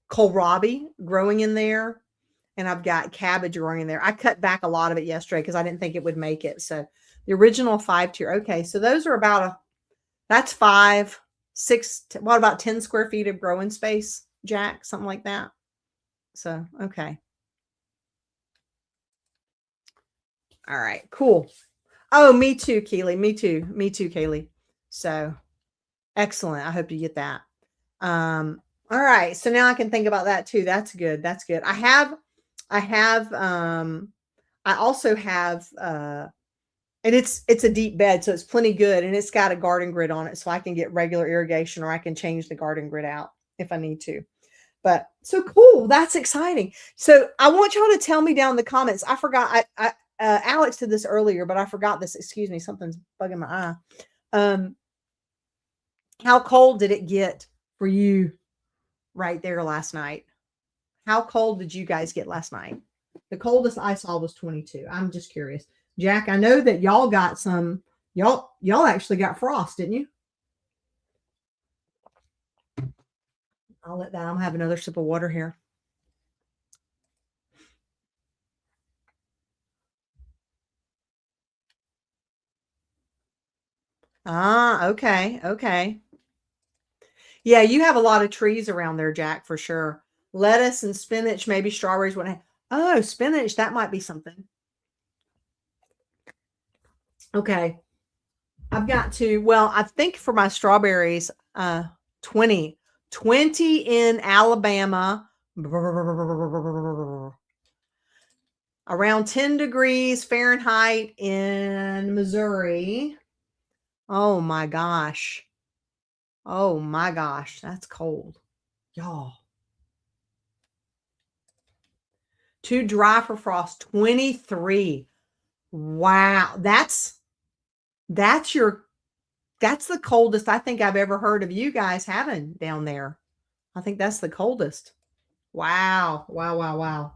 kohlrabi growing in there, and I've got cabbage growing in there. I cut back a lot of it yesterday because I didn't think it would make it. So the original 5-tier. Okay, so those are about that's 5, 6, what about 10 square feet of growing space, Jack? Something like that. So, okay. All right, cool. Oh, me too, Keely. Me too. Me too, Kaylee. So excellent. I hope you get that. All right. So now I can think about that too. That's good. That's good. I also have, and it's a deep bed, so it's plenty good. And it's got a garden grid on it, so I can get regular irrigation, or I can change the garden grid out if I need to. But so cool. That's exciting. So I want y'all to tell me down in the comments. I forgot. Alex did this earlier, but I forgot this. Excuse me. Something's bugging my eye. How cold did it get for you right there last night? How cold did you guys get last night? The coldest I saw was 22. I'm just curious. Jack, I know that y'all got some, y'all actually got frost, didn't you? I'll let that, I'm have another sip of water here. Ah, okay, okay. Yeah, you have a lot of trees around there, Jack, for sure. Lettuce and spinach, maybe strawberries. Oh, spinach, that might be something. Okay. I've got to, well, I think for my strawberries, 20 in Alabama, around 10 degrees Fahrenheit in Missouri. Oh my gosh. Oh my gosh, that's cold. Y'all. Too dry for frost, 23. Wow. That's the coldest I think I've ever heard of you guys having down there. I think that's the coldest. Wow. Wow, wow, wow.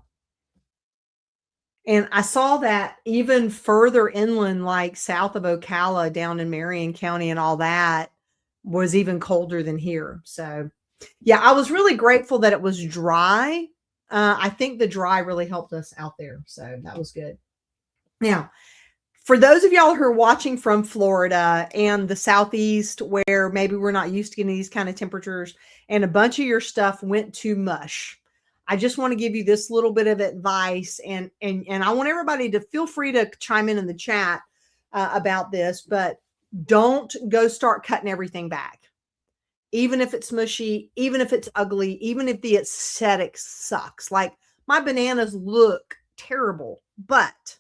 And I saw that even further inland, like south of Ocala, down in Marion County and all that, was even colder than here. So, yeah, I was really grateful that it was dry. I think the dry really helped us out there. So that was good. Now, for those of y'all who are watching from Florida and the Southeast, where maybe we're not used to getting these kind of temperatures and a bunch of your stuff went to mush, I just want to give you this little bit of advice, and I want everybody to feel free to chime in the chat about this, but don't go start cutting everything back. Even if it's mushy, even if it's ugly, even if the aesthetic sucks. Like my bananas look terrible, but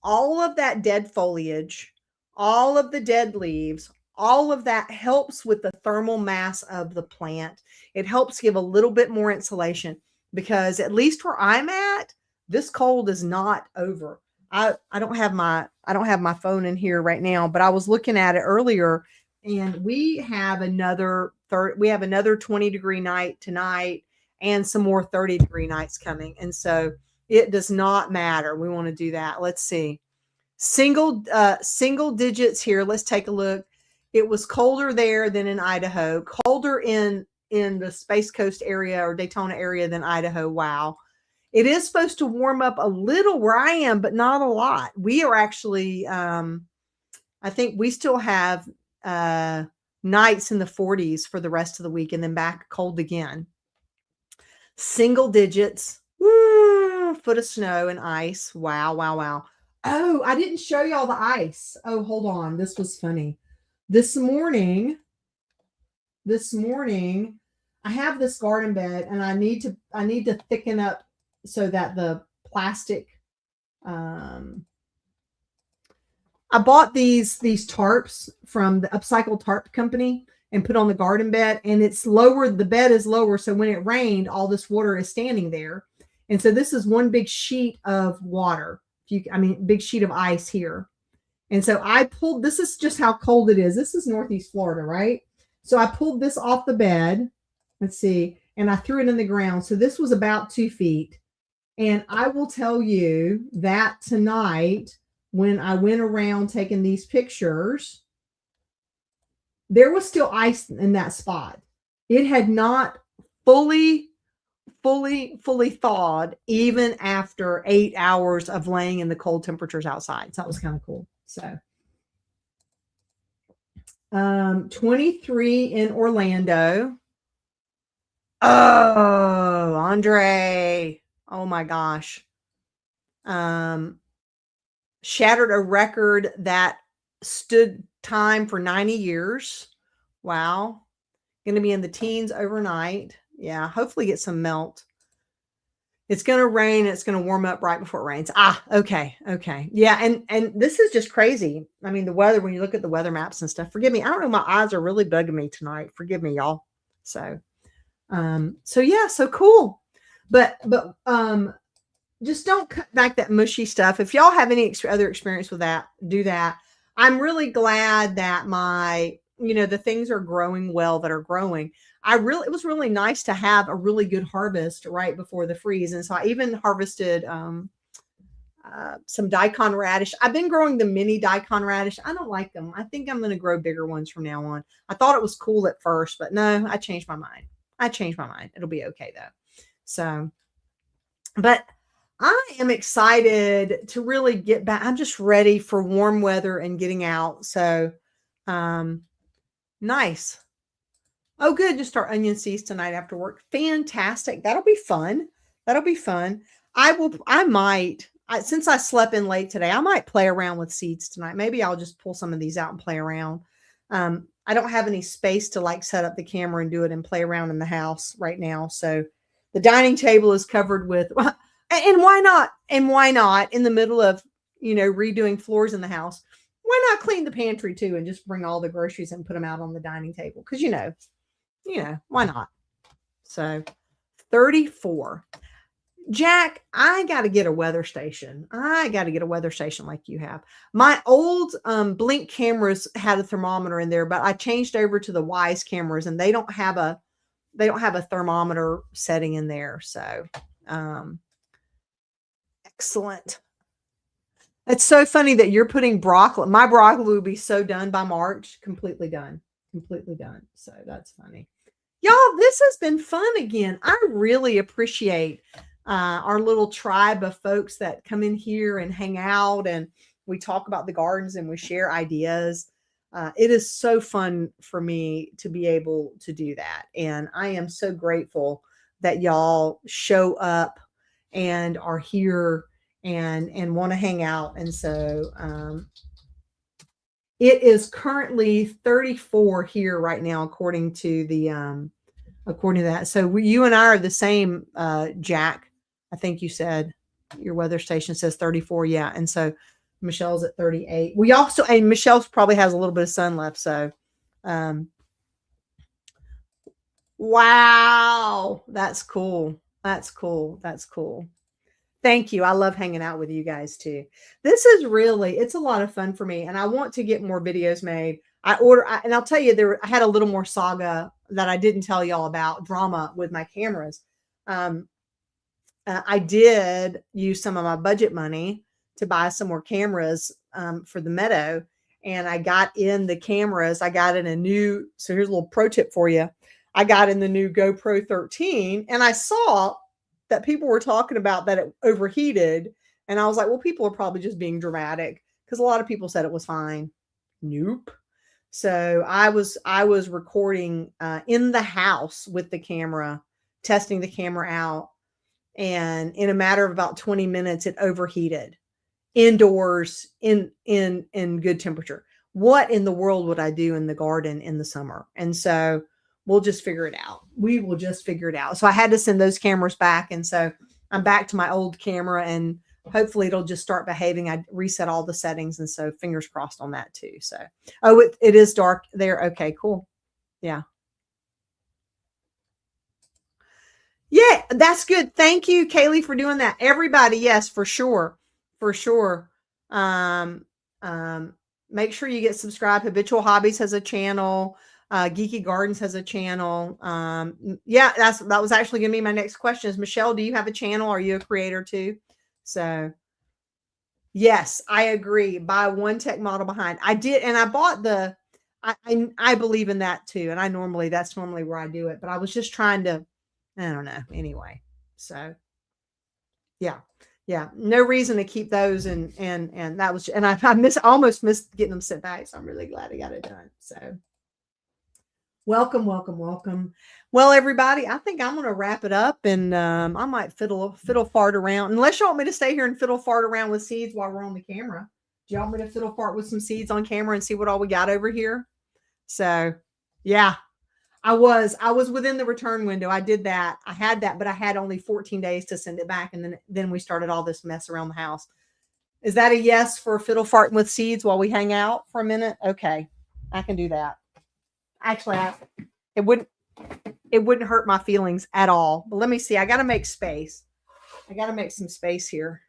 all of that dead foliage, all of the dead leaves, all of that helps with the thermal mass of the plant. It helps give a little bit more insulation, because at least where I'm at, this cold is not over. I don't have my phone in here right now, but I was looking at it earlier, and we have another 20-degree night tonight and some more 30-degree nights coming. And so it does not matter. We want to do that. Let's see. Single digits here. Let's take a look. It was colder there than in Idaho. Colder in the Space Coast area or Daytona area than Idaho. Wow. It is supposed to warm up a little where I am, but not a lot. We are actually, I think we still have nights in the 40s for the rest of the week, and then back cold again. Single digits. Woo, foot of snow and ice. Wow, wow, wow. Oh, I didn't show y'all the ice. Oh, hold on. This was funny. This morning, I have this garden bed, and I need to thicken up so that the plastic, I bought these tarps from the Upcycle Tarp Company, and put on the garden bed, and it's lower. The bed is lower. So when it rained, all this water is standing there. And so this is one big sheet of water. Big sheet of ice here. And so I pulled, this is just how cold it is. This is Northeast Florida, right? So I pulled this off the bed. Let's see. And I threw it in the ground. So this was about 2 feet. And I will tell you that tonight, when I went around taking these pictures, there was still ice in that spot. It had not fully thawed even after 8 hours of laying in the cold temperatures outside. So that was kind of cool. So 23 in Orlando. Oh, Andre. Oh my gosh. Shattered a record that stood time for 90 years. Wow. Going to be in the teens overnight. Yeah, hopefully get some melt. It's going to rain. It's going to warm up right before it rains. Okay. Yeah, and this is just crazy. I mean, the weather, when you look at the weather maps and stuff, forgive me. I don't know. My eyes are really bugging me tonight. Forgive me, y'all. So yeah, so cool. But just don't cut back that mushy stuff. If y'all have any other experience with that, do that. I'm really glad that the things are growing well that are growing. It was really nice to have a really good harvest right before the freeze. And so I even harvested some daikon radish. I've been growing the mini daikon radish. I don't like them. I think I'm going to grow bigger ones from now on. I thought it was cool at first, but no, I changed my mind. It'll be okay though. So, but I am excited to really get back. I'm just ready for warm weather and getting out. So, nice. Oh, good. Just start onion seeds tonight after work. Fantastic. That'll be fun. Since I slept in late today, I might play around with seeds tonight. Maybe I'll just pull some of these out and play around. I don't have any space to set up the camera and do it and play around in the house right now. So the dining table is covered with, and why not? In the middle of, redoing floors in the house, why not clean the pantry too and just bring all the groceries and put them out on the dining table? Because, why not? So 34. Jack, I got to get a weather station. Like you have. My old Blink cameras had a thermometer in there, but I changed over to the Wise cameras, and they don't have a thermometer setting in there. So, excellent. It's so funny that you're putting broccoli. My broccoli will be so done by March, completely done. So that's funny. Y'all, this has been fun again. I really appreciate our little tribe of folks that come in here and hang out, and we talk about the gardens and we share ideas. It is so fun for me to be able to do that. And I am so grateful that y'all show up and are here and want to hang out. And so it is currently 34 here right now, according to that. So you and I are the same, Jack. I think you said your weather station says 34. Yeah. And so Michelle's at 38. And Michelle's probably has a little bit of sun left. So, wow, that's cool. Thank you. I love hanging out with you guys too. It's a lot of fun for me, and I want to get more videos made. And I'll tell you, I had a little more saga that I didn't tell y'all about, drama with my cameras. I did use some of my budget money to buy some more cameras for the meadow, and I got in the cameras. I got in so here's a little pro tip for you. I got in the new GoPro 13, and I saw that people were talking about that it overheated. And I was like, well, people are probably just being dramatic, because a lot of people said it was fine. Nope. So I was recording in the house with the camera, testing the camera out. And in a matter of about 20 minutes, it overheated indoors in good temperature. What in the world would I do in the garden in the summer? And so we'll just figure it out. We will just figure it out. So I had to send those cameras back. And so I'm back to my old camera, and hopefully it'll just start behaving. I reset all the settings. And so fingers crossed on that too. So, it is dark there. Okay, cool. Yeah. Yeah, that's good. Thank you, Kaylee, for doing that. Everybody, yes, for sure. For sure. Um, um, make sure you get subscribed. Habitual Hobbies has a channel. Geeky Gardens has a channel. Yeah, that was actually gonna be my next question. Is Michelle, do you have a channel? Are you a creator too? So yes, I agree. Buy one tech model behind. I did, and I bought the I believe in that too. And that's normally where I do it, but I was just trying to, I don't know. Anyway, so yeah. Yeah. No reason to keep those, and that was, and almost missed getting them sent back. So I'm really glad I got it done. So welcome, welcome, welcome. Well, everybody, I think I'm going to wrap it up, and I might fiddle fart around, unless you want me to stay here and fiddle fart around with seeds while we're on the camera. Do you want me to fiddle fart with some seeds on camera and see what all we got over here? So, yeah, I was within the return window. I did that. I had that, but I had only 14 days to send it back, and then we started all this mess around the house. Is that a yes for fiddle farting with seeds while we hang out for a minute? Okay, I can do that. Actually, it wouldn't it wouldn't hurt my feelings at all. But let me see. I got to make space. I got to make some space here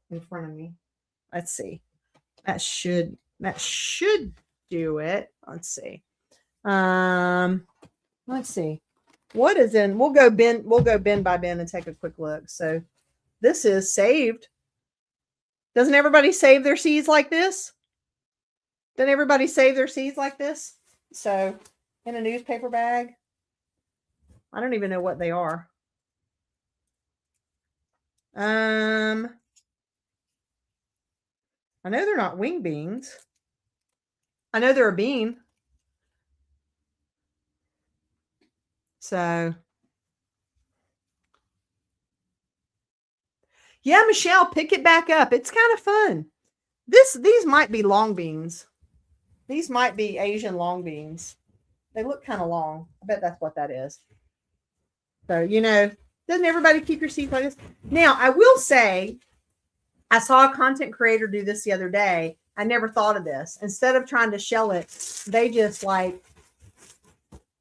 in front of me. Let's see. That should do it. Let's see. Let's see. What is in? We'll go bin by bin and take a quick look. So this is saved. Doesn't everybody save their seeds like this? Doesn't everybody save their seeds like this? So in a newspaper bag. I don't even know what they are. I know they're not wing beans. I know they're a bean. So yeah, Michelle, pick it back up. It's kind of fun. These might be long beans. These might be Asian long beans. They look kind of long. I bet that's what that is. So, doesn't everybody keep your seeds like this? Now, I will say, I saw a content creator do this the other day. I never thought of this. Instead of trying to shell it, they just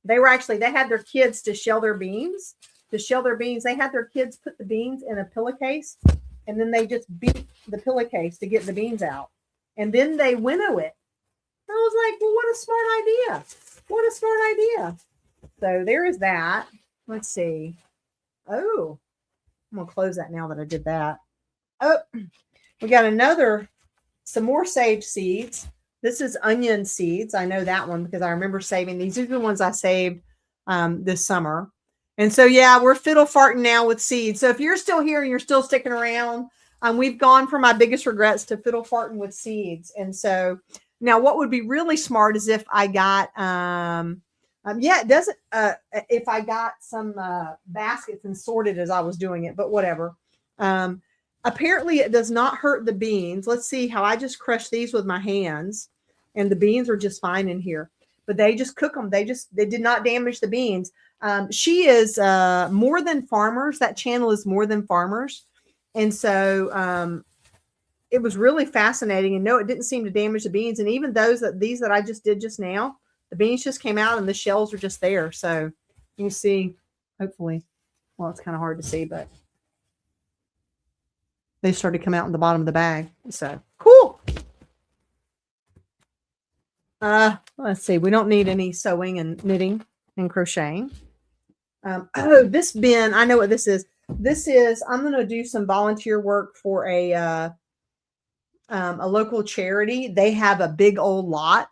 they had their kids to shell their beans. They had their kids put the beans in a pillowcase, and then they just beat the pillowcase to get the beans out. And then they winnow it. I was like, well, what a smart idea. What a smart idea. So there is that. Let's see. Oh, I'm going to close that now that I did that. Oh, we got some more saved seeds. This is onion seeds. I know that one because I remember saving these. These are the ones I saved this summer. And so, yeah, we're fiddle farting now with seeds. So if you're still here and you're still sticking around, we've gone from my biggest regrets to fiddle farting with seeds. And so now what would be really smart is if I got, it doesn't, if I got some baskets and sorted as I was doing it, but whatever. Apparently it does not hurt the beans. Let's see how I just crushed these with my hands, and the beans are just fine in here, but they just cook them. They did not damage the beans. She is More Than Farmers. That channel is More Than Farmers. And so it was really fascinating, and no, it didn't seem to damage the beans. And even these that I just did just now, the beans just came out and the shells are just there. So you can see, hopefully, well, it's kind of hard to see, but they started to come out in the bottom of the bag. So cool. Let's see. We don't need any sewing and knitting and crocheting. This bin, I know what this is. I'm going to do some volunteer work for a local charity. They have a big old lot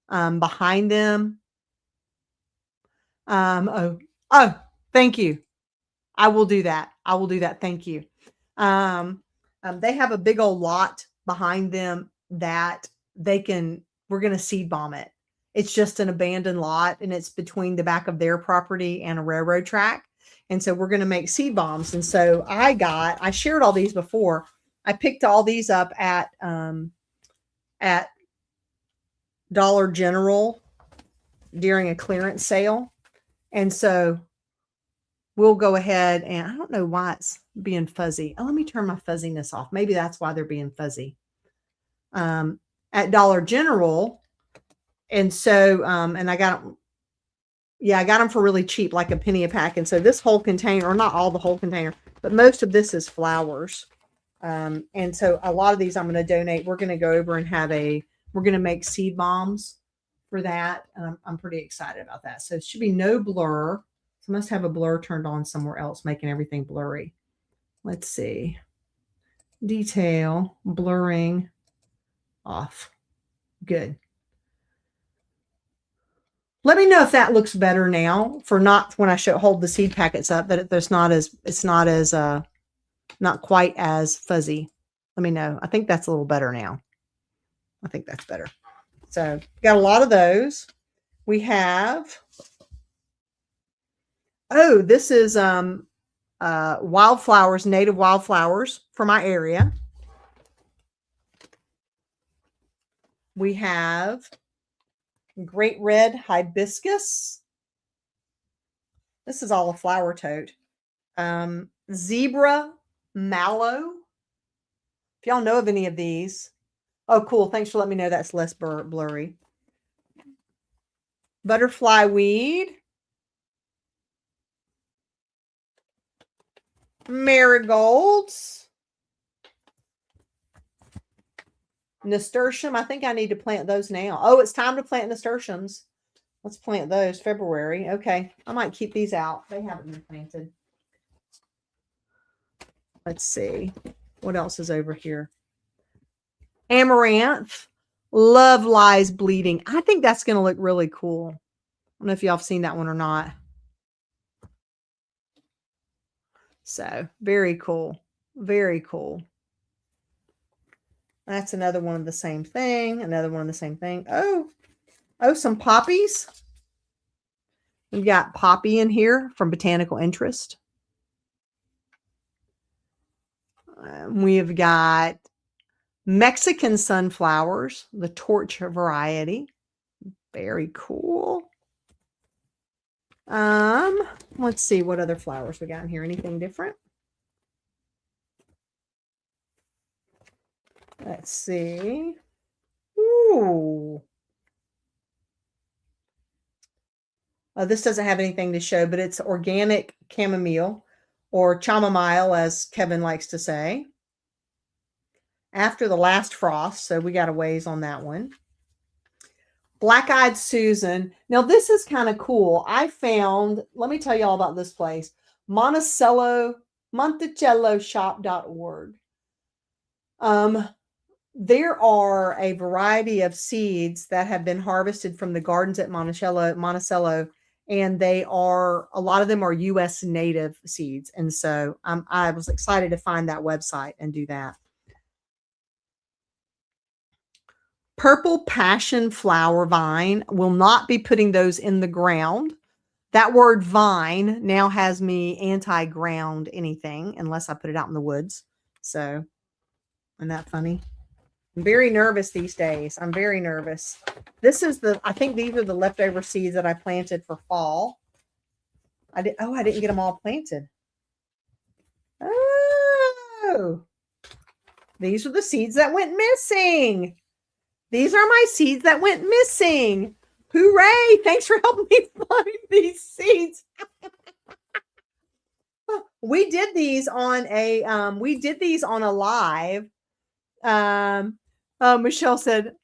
behind them. Thank you. I will do that. Thank you. They have a big old lot behind them that we're going to seed bomb it. It's just an abandoned lot, and it's between the back of their property and a railroad track. And so we're going to make seed bombs. And so I shared all these before. I picked all these up at Dollar General during a clearance sale. And so we'll go ahead, and I don't know why it's being fuzzy. Oh, let me turn my fuzziness off. Maybe that's why they're being fuzzy. At Dollar General. And so, and I got Yeah, I got them for really cheap, like a penny a pack. And so this whole container, or not all the whole container, but most of this is flowers. And so a lot of these I'm going to donate. We're going to go over and we're going to make seed bombs for that. And I'm pretty excited about that. So it should be no blur. So I must have a blur turned on somewhere else, making everything blurry. Let's see. Detail, blurring off. Good. Let me know if that looks better now for not when I hold the seed packets up, that it's not quite as fuzzy. Let me know. I think that's a little better now. I think that's better. So got a lot of those. We have, this is wildflowers, native wildflowers for my area. We have great red hibiscus. This is all a flower tote. Zebra mallow. If y'all know of any of these. Oh, cool. Thanks for letting me know that's less blurry. Butterfly weed. Marigolds. Nasturtium. I think I need to plant those now. Oh, it's time to plant nasturtiums. Let's plant those February. Okay. I might keep these out. They haven't been planted. Let's see. What else is over here? Amaranth. Love lies bleeding. I think that's going to look really cool. I don't know if y'all have seen that one or not. So very cool. Very cool. That's another one of the same thing. Another one of the same thing. Oh, some poppies. We've got poppy in here from Botanical Interest. We've got Mexican sunflowers, the torch variety. Very cool. Let's see what other flowers we got in here. Anything different? Let's see. Ooh. This doesn't have anything to show, but it's organic chamomile, or chamomile, as Kevin likes to say. After the last frost, so we got a ways on that one. Black-eyed Susan. Now, this is kind of cool. I found, let me tell you all about this place, MonticelloShop.org. There are a variety of seeds that have been harvested from the gardens at Monticello, and a lot of them are U.S. native seeds. And so I was excited to find that website and do that. Purple passion flower vine. Will not be putting those in the ground. That word vine now has me anti-ground anything unless I put it out in the woods. So, isn't that funny? I'm very nervous these days. I'm very nervous. I think these are the leftover seeds that I planted for fall. I didn't get them all planted. Oh, these are the seeds that went missing. These are my seeds that went missing. Hooray. Thanks for helping me find these seeds. We did these on a live. Michelle said,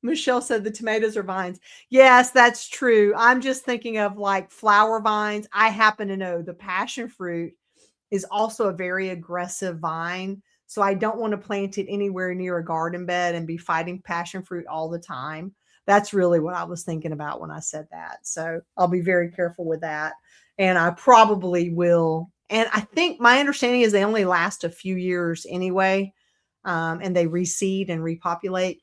Michelle said the tomatoes are vines. Yes, that's true. I'm just thinking of like flower vines. I happen to know the passion fruit is also a very aggressive vine. So I don't want to plant it anywhere near a garden bed and be fighting passion fruit all the time. That's really what I was thinking about when I said that. So I'll be very careful with that. And I probably will. And I think my understanding is they only last a few years anyway. And they reseed and repopulate.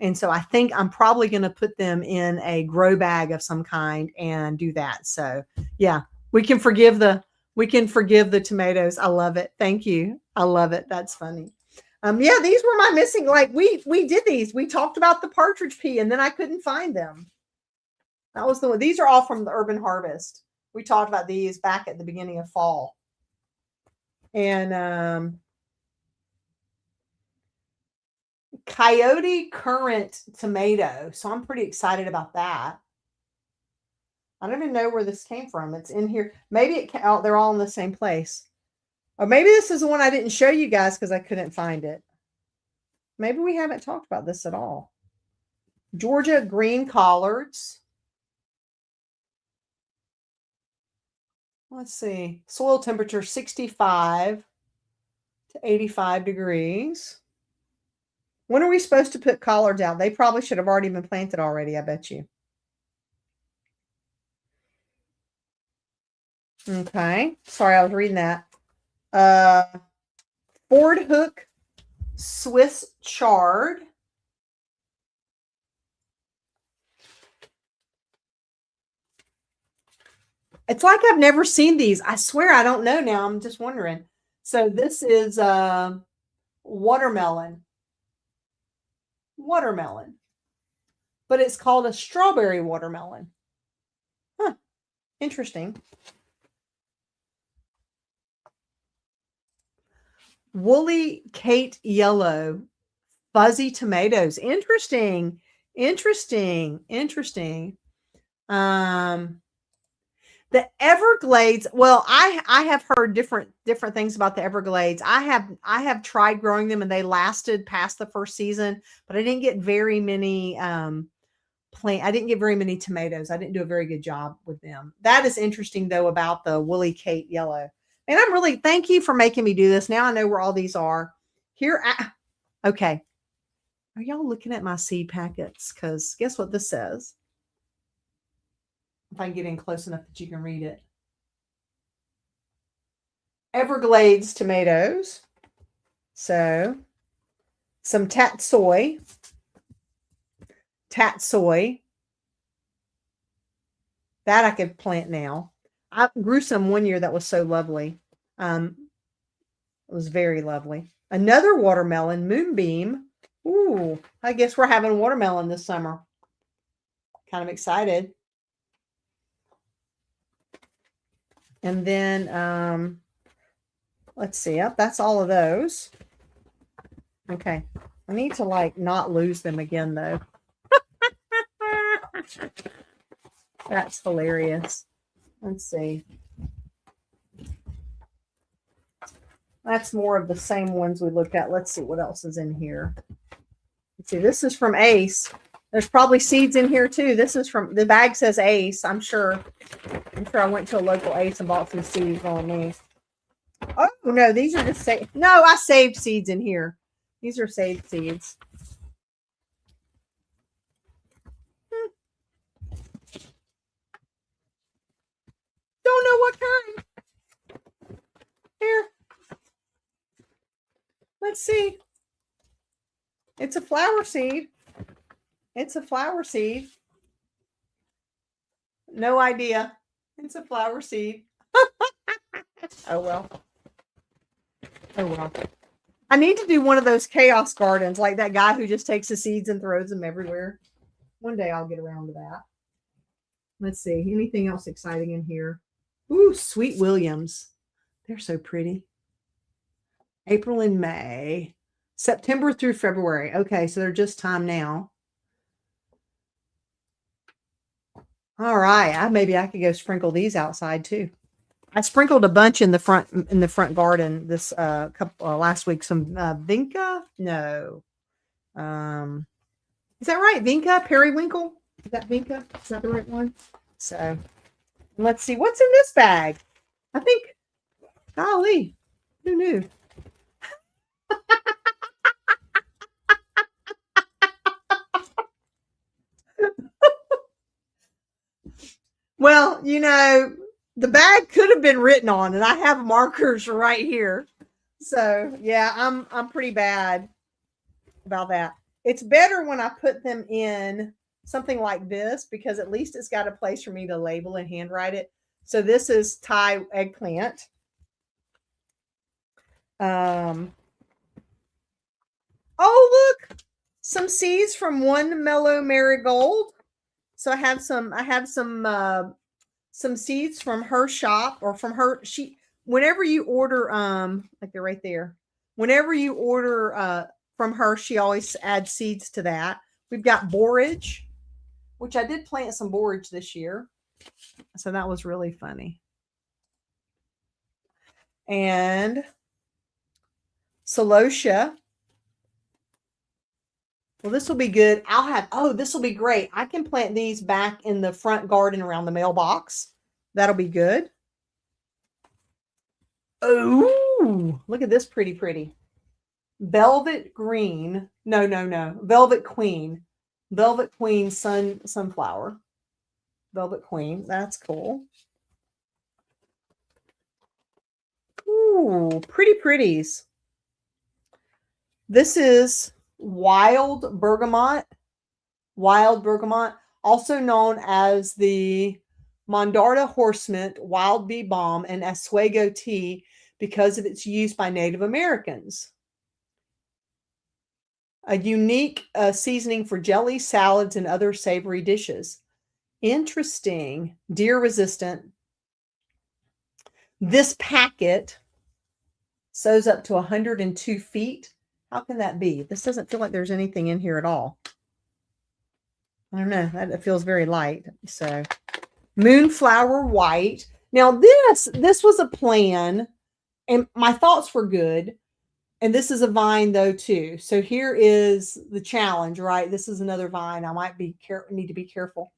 And so I think I'm probably going to put them in a grow bag of some kind and do that. So yeah, we can forgive the tomatoes. I love it. Thank you. I love it. That's funny. Yeah, these were my missing. Like we did these. We talked about the partridge pea, and then I couldn't find them. That was the one. These are all from the Urban Harvest. We talked about these back at the beginning of fall. And coyote currant tomato. So I'm pretty excited about that. I don't even know where this came from. It's in here. Maybe they're all in the same place. Or maybe this is the one I didn't show you guys because I couldn't find it. Maybe we haven't talked about this at all. Georgia green collards. Let's see. Soil temperature 65 to 85 degrees. When are we supposed to put collards out? They probably should have already been planted already, I bet you. Okay. Sorry, I was reading that. Ford Hook Swiss chard. It's like I've never seen these. I swear I don't know now. I'm just wondering. So this is watermelon. Watermelon. But it's called a strawberry watermelon. Huh. Interesting. Woolly Kate yellow. Fuzzy tomatoes. Interesting. Interesting. Interesting. The Everglades. Well, I have heard different things about the Everglades. I have tried growing them and they lasted past the first season, but I didn't get very many I didn't get very many tomatoes. I didn't do a very good job with them. That is interesting though about the Woolly Kate yellow. And I'm really thank you for making me do this. Now I know where all these are. Here okay. Are y'all looking at my seed packets? Because guess what this says? If I can get in close enough that you can read it. Everglades tomatoes. So, some tatsoi. Tatsoi. That I could plant now. I grew some one year that was so lovely. It was very lovely. Another watermelon, Moonbeam. Ooh, I guess we're having watermelon this summer. Kind of excited. And then, let's see. Yep, that's all of those. Okay. I need to like not lose them again though. That's hilarious. Let's see. That's more of the same ones we looked at. Let's see what else is in here. Let's see. This is from Ace. There's probably seeds in here too. This is from the bag says Ace. I'm sure I went to a local Ace and bought some seeds on these. Oh no, these are just saved. No, I saved seeds in here. These are saved seeds. Don't know what kind. Here. Let's see. It's a flower seed. It's a flower seed. No idea. It's a flower seed. Oh, well. Oh, well. I need to do one of those chaos gardens, like that guy who just takes the seeds and throws them everywhere. One day I'll get around to that. Let's see. Anything else exciting in here? Ooh, Sweet Williams. They're so pretty. April and May. September through February. Okay, so they're just time now. All right. Maybe I could go sprinkle these outside too. I sprinkled a bunch in the front garden this couple last week. Some vinca. No. Is that right? Vinca, periwinkle. Is that vinca? Is that the right one? So let's see what's in this bag. I think. Golly, who knew? Well, you know, the bag could have been written on, and I have markers right here. So yeah, I'm pretty bad about that. It's better when I put them in something like this because at least it's got a place for me to label and handwrite it. So this is Thai eggplant. Oh, look, some seeds from One Mellow Marigold. So I have some seeds from her shop or from her. Whenever you order, like they're right there. Whenever you order from her, she always adds seeds to that. We've got borage, which I did plant some borage this year. So that was really funny. And celosia. Well, this will be good. This will be great. I can plant these back in the front garden around the mailbox. That'll be good. Oh, look at this pretty. Velvet green. No. Velvet queen. Velvet queen sunflower. Velvet queen. That's cool. Ooh, pretties. This is wild bergamot, also known as the Mondarda horsemint, wild bee balm, and Oswego tea because of its use by Native Americans. A unique seasoning for jelly, salads, and other savory dishes. Interesting. Deer resistant. This packet sews up to 102 feet. How can that be? This doesn't feel like there's anything in here at all. I don't know. It feels very light. So, moonflower white. Now, this was a plan, and my thoughts were good. And this is a vine, though, too. So here is the challenge, right? This is another vine. I might need to be careful.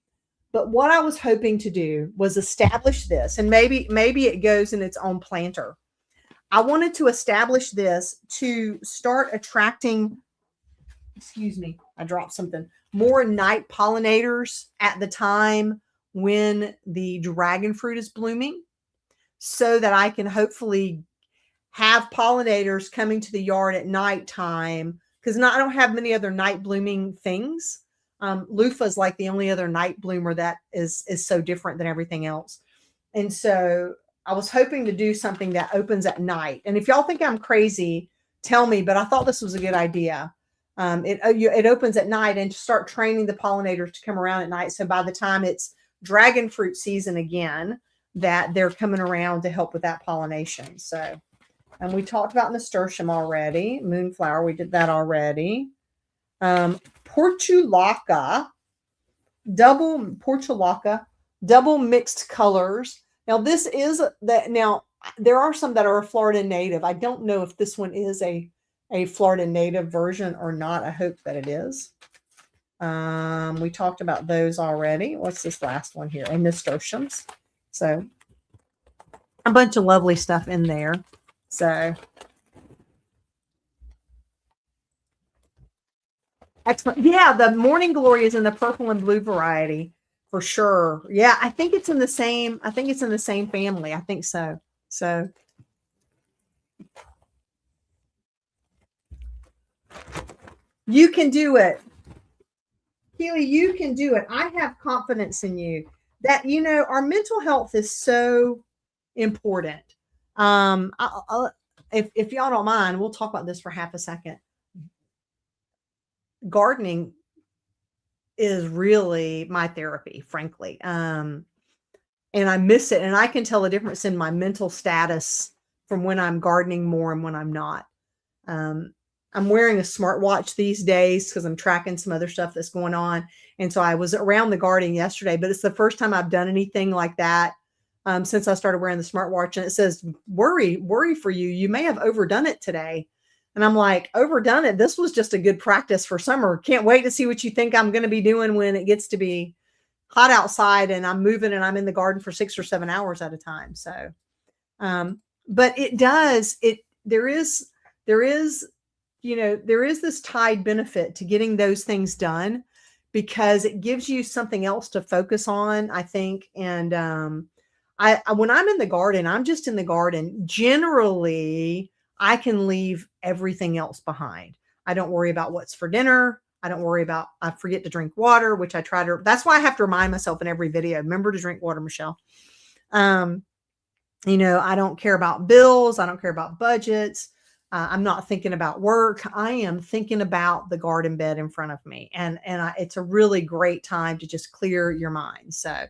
But what I was hoping to do was establish this, and maybe it goes in its own planter. I wanted to establish this to start attracting, excuse me, I dropped something, more night pollinators at the time when the dragon fruit is blooming, so that I can hopefully have pollinators coming to the yard at nighttime, because I don't have many other night blooming things. Loofah is like the only other night bloomer that is so different than everything else. And so I was hoping to do something that opens at night. And if y'all think I'm crazy, tell me, but I thought this was a good idea. It opens at night, and to start training the pollinators to come around at night. So by the time it's dragon fruit season again, that they're coming around to help with that pollination. So, and we talked about nasturtium already. Moonflower, we did that already. Portulaca, double mixed colors. Now this is that. Now there are some that are a Florida native. I don't know if this one is a Florida native version or not. I hope that it is. We talked about those already. What's this last one here? And nasturtiums. So a bunch of lovely stuff in there. So excellent. Yeah, the morning glory is in the purple and blue variety for sure. Yeah, I think it's in the same family. I think so. So you can do it. Keely, you can do it. I have confidence in you that, our mental health is so important. If y'all don't mind, we'll talk about this for half a second. Gardening is really my therapy, frankly. And I miss it. And I can tell a difference in my mental status from when I'm gardening more and when I'm not. I'm wearing a smartwatch these days because I'm tracking some other stuff that's going on. And so I was around the garden yesterday, but it's the first time I've done anything like that since I started wearing the smartwatch. And it says, worry for you. You may have overdone it today. And I'm like, overdone it. This was just a good practice for summer. Can't wait to see what you think I'm going to be doing when it gets to be hot outside and I'm moving and I'm in the garden for 6 or 7 hours at a time. So, but there is this tied benefit to getting those things done, because it gives you something else to focus on, I think. And, when I'm in the garden, I'm just in the garden. Generally, I can leave everything else behind. I don't worry about what's for dinner. I forget to drink water, which that's why I have to remind myself in every video, remember to drink water, Michelle. I don't care about bills. I don't care about budgets. I'm not thinking about work. I am thinking about the garden bed in front of me. And it's a really great time to just clear your mind. So,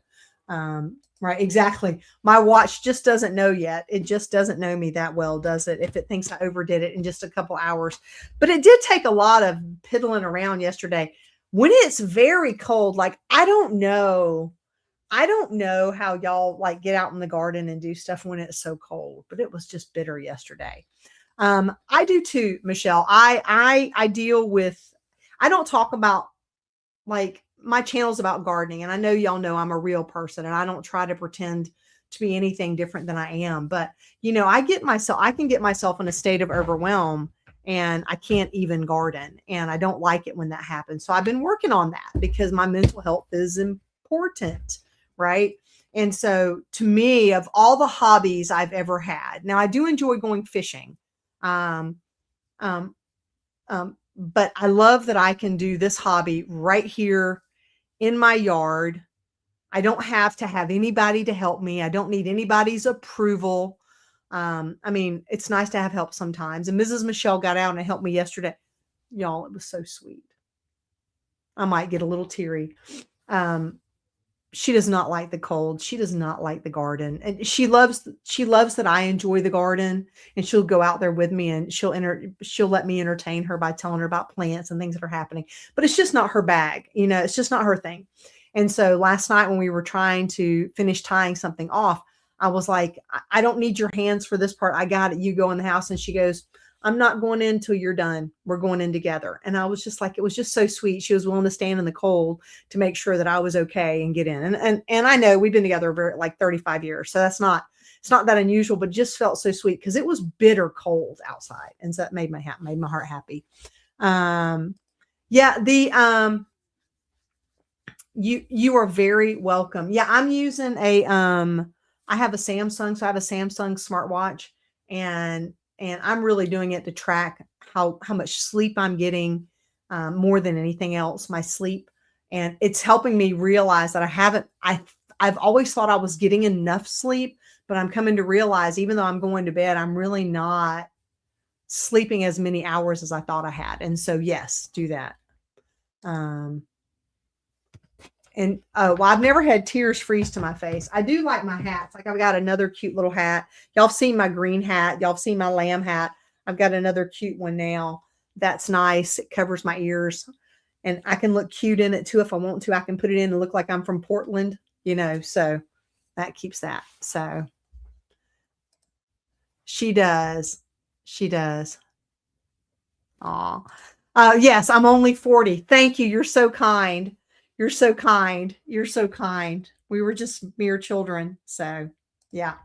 right. Exactly. My watch just doesn't know yet. It just doesn't know me that well, does it? If it thinks I overdid it in just a couple hours, but it did take a lot of piddling around yesterday when it's very cold. Like, I don't know I don't know how y'all like get out in the garden and do stuff when it's so cold, but it was just bitter yesterday. I do too, Michelle. I deal with, I don't talk about, like, my channel's about gardening, and I know y'all know I'm a real person and I don't try to pretend to be anything different than I am. But I can get myself in a state of overwhelm and I can't even garden. And I don't like it when that happens. So I've been working on that because my mental health is important, right? And so to me, of all the hobbies I've ever had, now I do enjoy going fishing. Um, um, but I love that I can do this hobby right here in my yard. I don't have to have anybody to help me. I don't need anybody's approval. I mean, it's nice to have help sometimes. And Mrs. Michelle got out and helped me yesterday. Y'all, it was so sweet. I might get a little teary. Um, she does not like the cold. She does not like the garden. And she loves that I enjoy the garden, and she'll go out there with me and she'll let me entertain her by telling her about plants and things that are happening. But it's just not her bag. It's just not her thing. And so last night when we were trying to finish tying something off, I was like, I don't need your hands for this part. I got it. You go in the house. And she goes, I'm not going in till you're done. We're going in together. And I was just like, it was just so sweet. She was willing to stand in the cold to make sure that I was okay and get in. And I know we've been together for like 35 years. So it's not that unusual, but it just felt so sweet because it was bitter cold outside. And so that made my heart happy. Yeah, you are very welcome. Yeah, I'm using I have a Samsung, so I have a Samsung smartwatch, and I'm really doing it to track how much sleep I'm getting, more than anything else, my sleep. And it's helping me realize that I've always thought I was getting enough sleep, but I'm coming to realize even though I'm going to bed, I'm really not sleeping as many hours as I thought I had. And so yes, do that. And well, I've never had tears freeze to my face. I do like my hats. Like I've got another cute little hat. Y'all have seen my green hat. Y'all have seen my lamb hat. I've got another cute one now. That's nice. It covers my ears. And I can look cute in it too if I want to. I can put it in and look like I'm from Portland, so that keeps that. So she does. She does. Aw. Yes, I'm only 40. Thank you. You're so kind. You're so kind. You're so kind. We were just mere children. So yeah,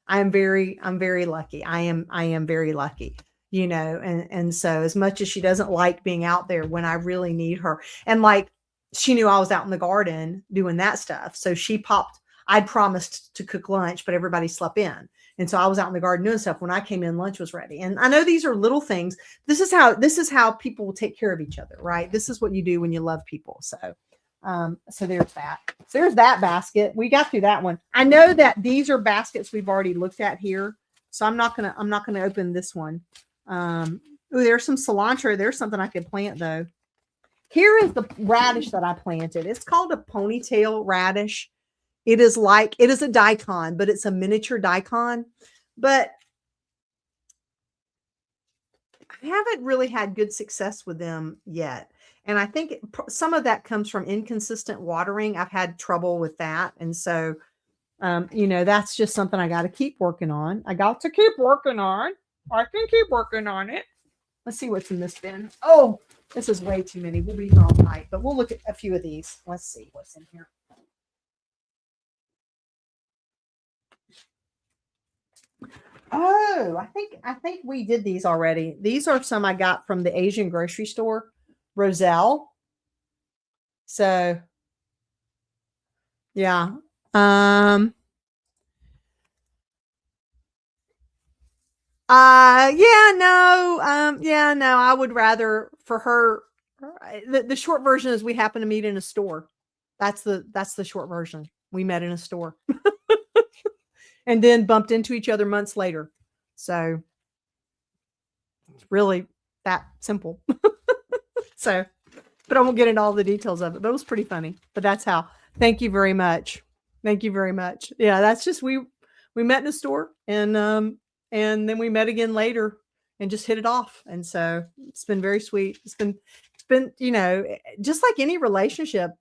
I'm very lucky. I am very lucky, and so as much as she doesn't like being out there when I really need her, and like she knew I was out in the garden doing that stuff. So I'd promised to cook lunch, but everybody slept in. And so I was out in the garden doing stuff. When I came in, lunch was ready. And I know these are little things. This is how people will take care of each other, right? This is what you do when you love people. So there's that. So there's that basket. We got through that one. I know that these are baskets we've already looked at here. So I'm not gonna open this one. Oh, there's some cilantro. There's something I could plant though. Here is the radish that I planted. It's called a ponytail radish. It is a daikon, but it's a miniature daikon. But I haven't really had good success with them yet. And I think some of that comes from inconsistent watering. I've had trouble with that. And so, that's just something I got to keep working on. I got to keep working on. I can keep working on it. Let's see what's in this bin. Oh, this is way too many. We'll be here all night, but we'll look at a few of these. Let's see what's in here. Oh, I think we did these already. These are some I got from the Asian grocery store, Roselle. So, yeah. Yeah, no, I would rather for her. The short version is we happen to meet in a store. That's the short version. We met in a store. And then bumped into each other months later. So it's really that simple. So, but I won't get into all the details of it, but it was pretty funny. But that's how. Thank you very much. Thank you very much. Yeah, that's just we met in a store and then we met again later and just hit it off. And so it's been very sweet. It's been, just like any relationship,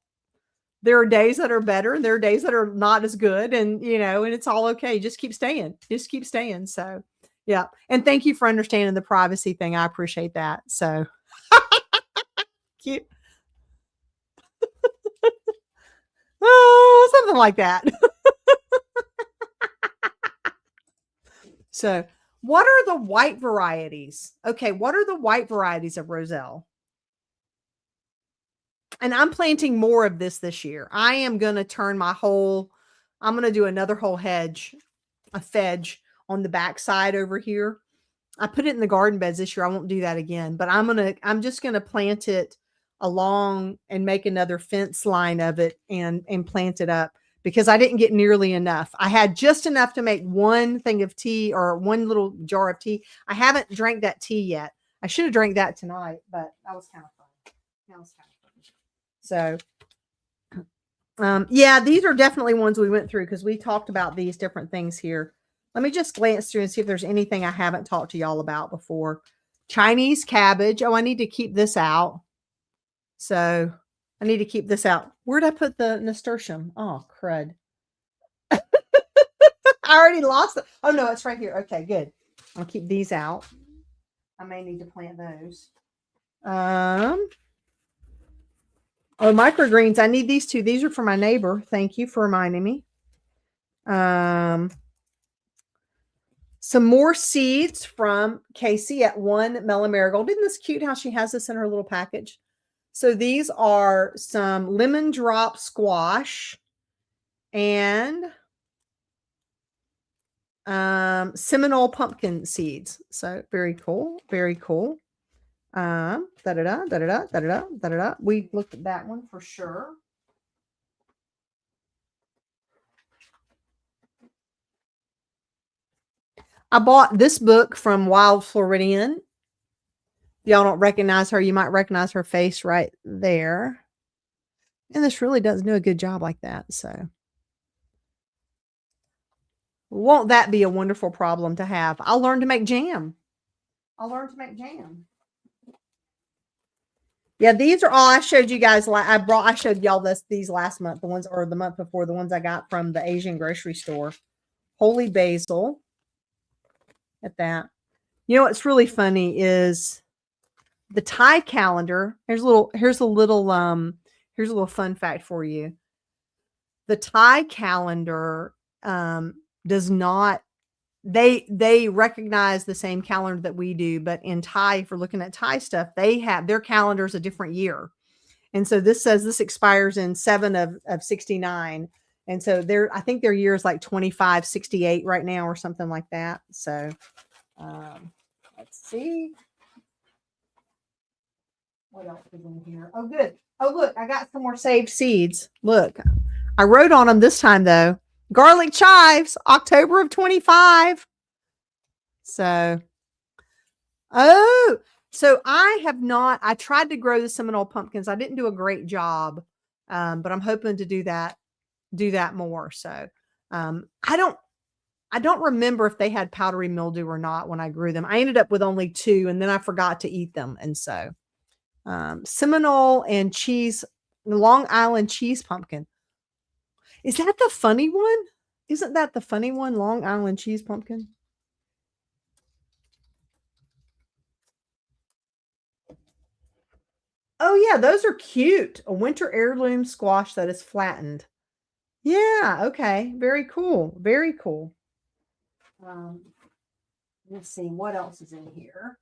there are days that are better and there are days that are not as good. And, you know, and it's all okay. Just keep staying. Just keep staying. So, yeah. And thank you for understanding the privacy thing. I appreciate that. So, cute. Oh, something like that. So, what are the white varieties? Okay, what are the white varieties of Roselle? And I'm planting more of this year. I am going to turn my whole, I'm going to do another whole hedge, a fedge on the back side over here. I put it in the garden beds this year. I won't do that again, but I'm just going to plant it along and make another fence line of it and plant it up because I didn't get nearly enough. I had just enough to make one thing of tea or one little jar of tea. I haven't drank that tea yet. I should have drank that tonight, but that was kind of fun. That was kind of fun. So, yeah, these are definitely ones we went through because we talked about these different things here. Let me just glance through and see if there's anything I haven't talked to y'all about before. Chinese cabbage. Oh, I need to keep this out. So I need to keep this out. Where'd I put the nasturtium? Oh, crud. I already lost it. Oh, no, it's right here. Okay, good. I'll keep these out. I may need to plant those. Oh, microgreens. I need these two. These are for my neighbor. Thank you for reminding me. Some more seeds from Casey at One Melon Marigold. Isn't this cute how she has this in her little package? So these are some lemon drop squash and Seminole pumpkin seeds. So very cool. Very cool. Da-da-da, da-da-da, da-da-da, da-da-da. We looked at that one for sure. I bought this book from Wild Floridian. Y'all don't recognize her. You might recognize her face right there. And this really doesn't do a good job like that. So won't that be a wonderful problem to have? I'll learn to make jam. I'll learn to make jam. Yeah, these are all I showed you guys. I showed y'all these last month, the ones or the month before, the ones I got from the Asian grocery store. Holy basil. At that. You know what's really funny is the Thai calendar. Here's a little fun fact for you. The Thai calendar does not, they recognize the same calendar that we do, but in Thai, if we're looking at Thai stuff, they have their calendars a different year. And so this says this expires in 7 of 69. And so I think their year is like 2568 right now or something like that. So let's see. What else is in here? Oh, good. Oh, look, I got some more saved seeds. Look, I wrote on them this time though. Garlic chives, October of 25. So, so I tried to grow the Seminole pumpkins. I didn't do a great job, but I'm hoping to do that more. So, I don't remember if they had powdery mildew or not when I grew them. I ended up with only 2 and then I forgot to eat them. And so, Seminole and cheese, Long Island cheese pumpkin. Is that the funny one? Isn't that the funny one? Long Island cheese pumpkin. Oh yeah, those are cute. A winter heirloom squash that is flattened. Yeah, okay. Very cool. Very cool. Let's see what else is in here.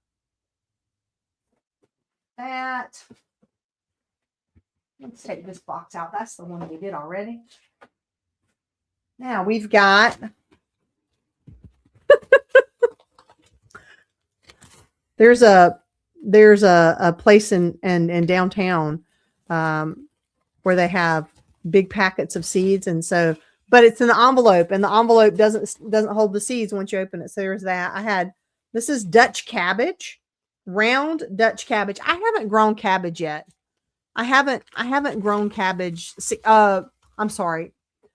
Let's take this box out. That's the one we did already. Now we've got there's a place in downtown where they have big packets of seeds, and so but it's in the envelope, and the envelope doesn't hold the seeds once you open it. So there's that. This is Dutch cabbage, round Dutch cabbage. I haven't grown cabbage yet. I haven't grown cabbage. I'm sorry.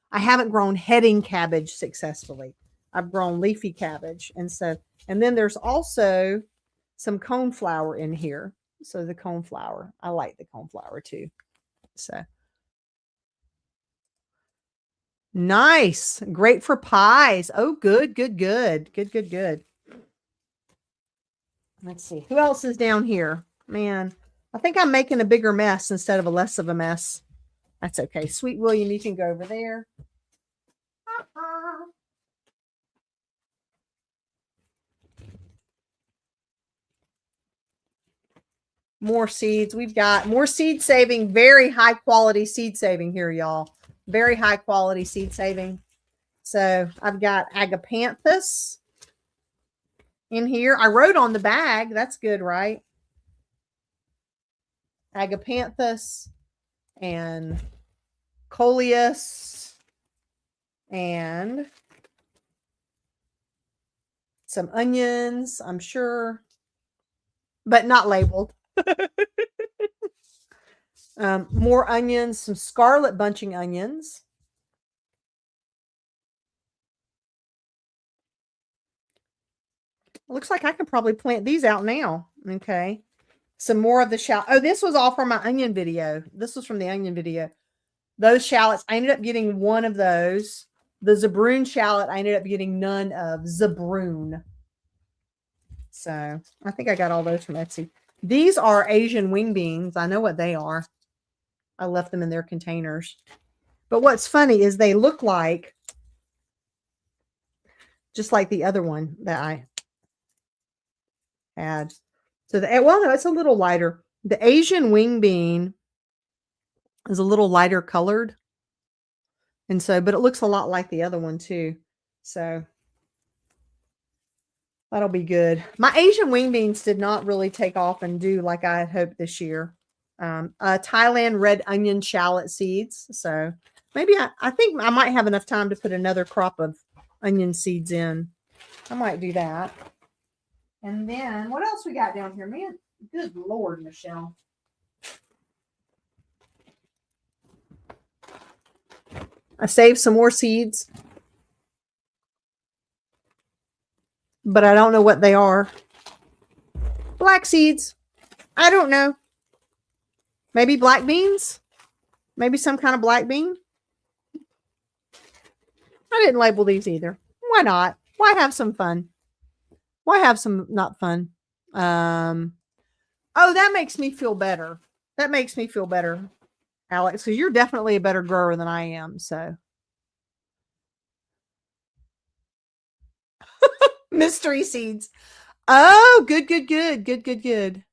I haven't grown heading cabbage successfully. I've grown leafy cabbage. And then there's also some coneflower in here. So the coneflower, I like the coneflower too. So Nice. Great for pies. Oh, good, good, good. Good, good, good. Let's see. Who else is down here? Man, I think I'm making a bigger mess instead of a less of a mess. That's okay. Sweet William, you can go over there. More seeds. We've got more seed saving, very high quality seed saving here, y'all. Very high quality seed saving. So I've got agapanthus in here. I wrote on the bag. That's good, right? Agapanthus and coleus and some onions, I'm sure, but not labeled. More onions, some scarlet bunching onions. Looks like I can probably plant these out now. Okay. Some more of the shallot. Oh, this was all from my onion video. This was from the onion video. Those shallots, I ended up getting one of those. The Zabroon shallot, I ended up getting none of. Zabroon. So I think I got all those from Etsy. These are Asian wing beans. I know what they are. I left them in their containers. But what's funny is they look like just like the other one that I had. So well, no, it's a little lighter. The Asian wing bean is a little lighter colored. And so, but it looks a lot like the other one too. So that'll be good. My Asian wing beans did not really take off and do like I had hoped this year. Thailand red onion shallot seeds. So maybe I think I might have enough time to put another crop of onion seeds in. I might do that. And then what else we got down here? Man, good Lord, Michelle. I saved some more seeds, but I don't know what they are. Black seeds. I don't know. Maybe black beans? Maybe some kind of black bean? I didn't label these either. Why not? Why have some fun? Why have some not fun? Oh, that makes me feel better. That makes me feel better, Alex, because you're definitely a better grower than I am. So mystery seeds. Oh, good, good, good, good, good, good.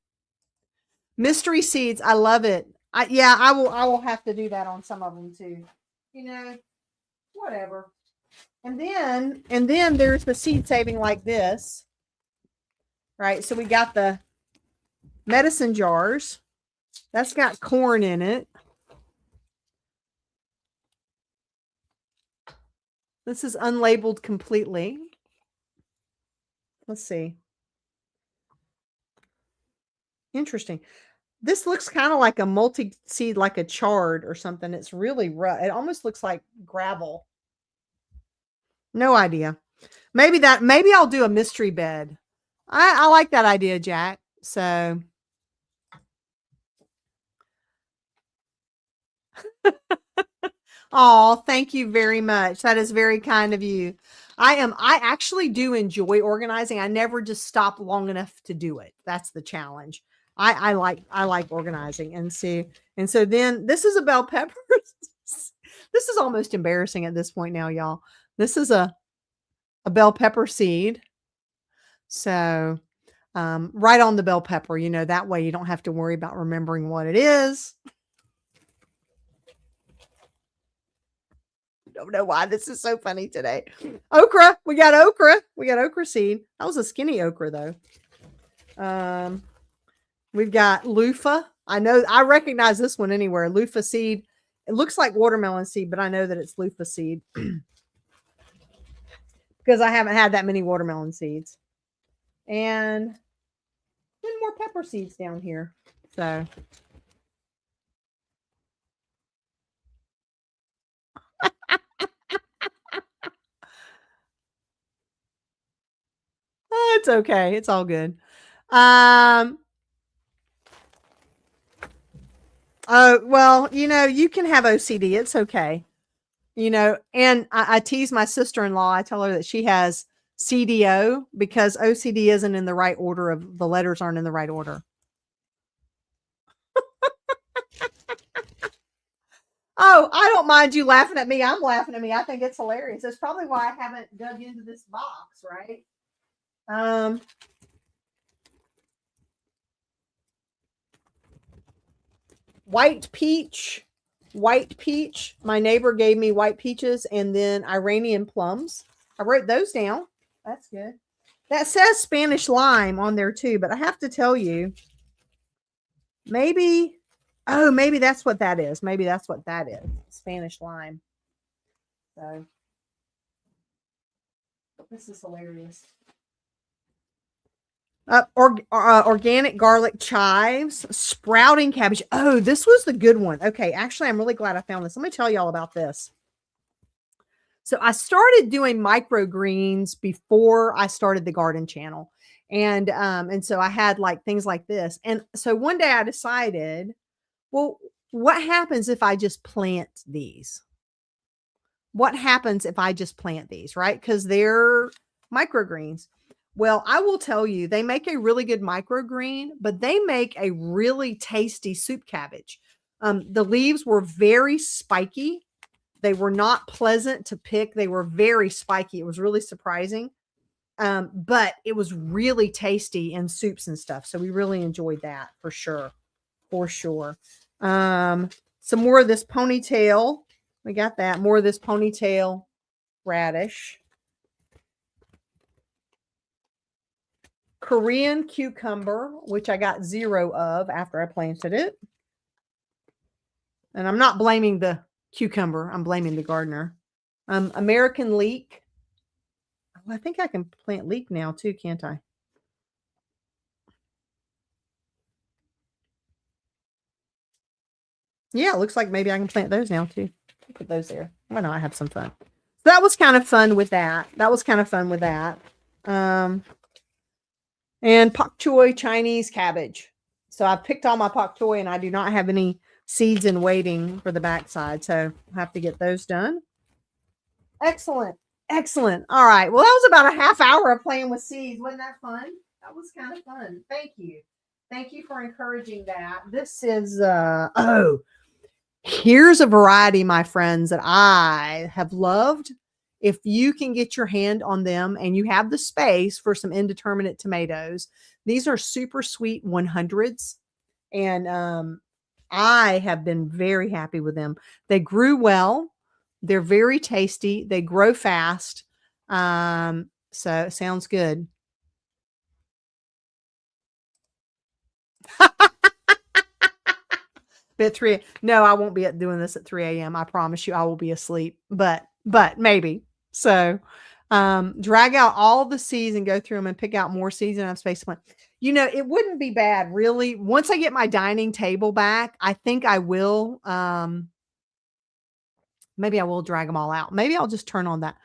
Mystery seeds. I love it. I will have to do that on some of them too. You know, whatever. And then there's the seed saving like this. Right? So we got the medicine jars. That's got corn in it. This is unlabeled completely. Let's see. Interesting. This looks kind of like a multi-seed, like a chard or something. It's really rough. It almost looks like gravel. No idea. Maybe I'll do a mystery bed. I like that idea, Jack. So oh, thank you very much. That is very kind of you. I actually do enjoy organizing. I never just stop long enough to do it. That's the challenge. I like organizing. And so then this is a bell pepper. This is almost embarrassing at this point now, y'all. This is a bell pepper seed. So right on the bell pepper, you know, that way you don't have to worry about remembering what it is. Don't know why this is so funny today. Okra. We got okra. We got okra seed. That was a skinny okra though. We've got loofah. I recognize this one anywhere. Loofah seed. It looks like watermelon seed, but I know that it's loofah seed because I haven't had that many watermelon seeds. And then more pepper seeds down here. So oh, it's okay. It's all good. Oh, well, you know, you can have OCD. It's okay. You know, and I tease my sister-in-law. I tell her that she has CDO because OCD isn't in the right order of the letters aren't in the right order. Oh, I don't mind you laughing at me. I'm laughing at me. I think it's hilarious. That's probably why I haven't dug into this box, right? Um, white peach, white peach. My neighbor gave me white peaches and then Iranian plums. I wrote those down. That's good. That says Spanish lime on there too, but I have to tell you, maybe, oh, maybe that's what that is. Maybe that's what that is. Spanish lime. So this is hilarious. Organic garlic chives, sprouting cabbage. Oh, this was the good one. Okay, actually, I'm really glad I found this. Let me tell you all about this. So I started doing microgreens before I started the garden channel. And so I had like things like this. And so one day I decided, well, what happens if I just plant these? What happens if I just plant these, right? Because they're microgreens. Well, I will tell you, they make a really good microgreen, but they make a really tasty soup cabbage. The leaves were very spiky. They were not pleasant to pick. They were very spiky. It was really surprising. But it was really tasty in soups and stuff. So we really enjoyed that for sure. For sure. Some more of this ponytail. We got that. More of this ponytail radish. Korean cucumber, which I got 0 of after I planted it. And I'm not blaming the cucumber. I'm blaming the gardener. American leek. Oh, I think I can plant leek now too, can't I? Yeah, it looks like maybe I can plant those now too. Put those there. Why not? I have some fun. So that was kind of fun with that. And pak choi Chinese cabbage. So I picked all my pak choi and I do not have any seeds in waiting for the backside. So I have to get those done. Excellent. Excellent. All right. Well, that was about a half hour of playing with seeds. Wasn't that fun? That was kind of fun. Thank you. Thank you for encouraging that. This is, here's a variety, my friends, that I have loved. If you can get your hand on them and you have the space for some indeterminate tomatoes, these are super sweet 100s. And I have been very happy with them. They grew well. They're very tasty. They grow fast. So it sounds good. At 3, no, I won't be doing this at 3 a.m. I promise you, I will be asleep. But maybe. So, drag out all the seeds and go through them and pick out more seeds and have space to plant. You know, it wouldn't be bad, really. Once I get my dining table back, I think I will. Maybe I will drag them all out. Maybe I'll just turn on that.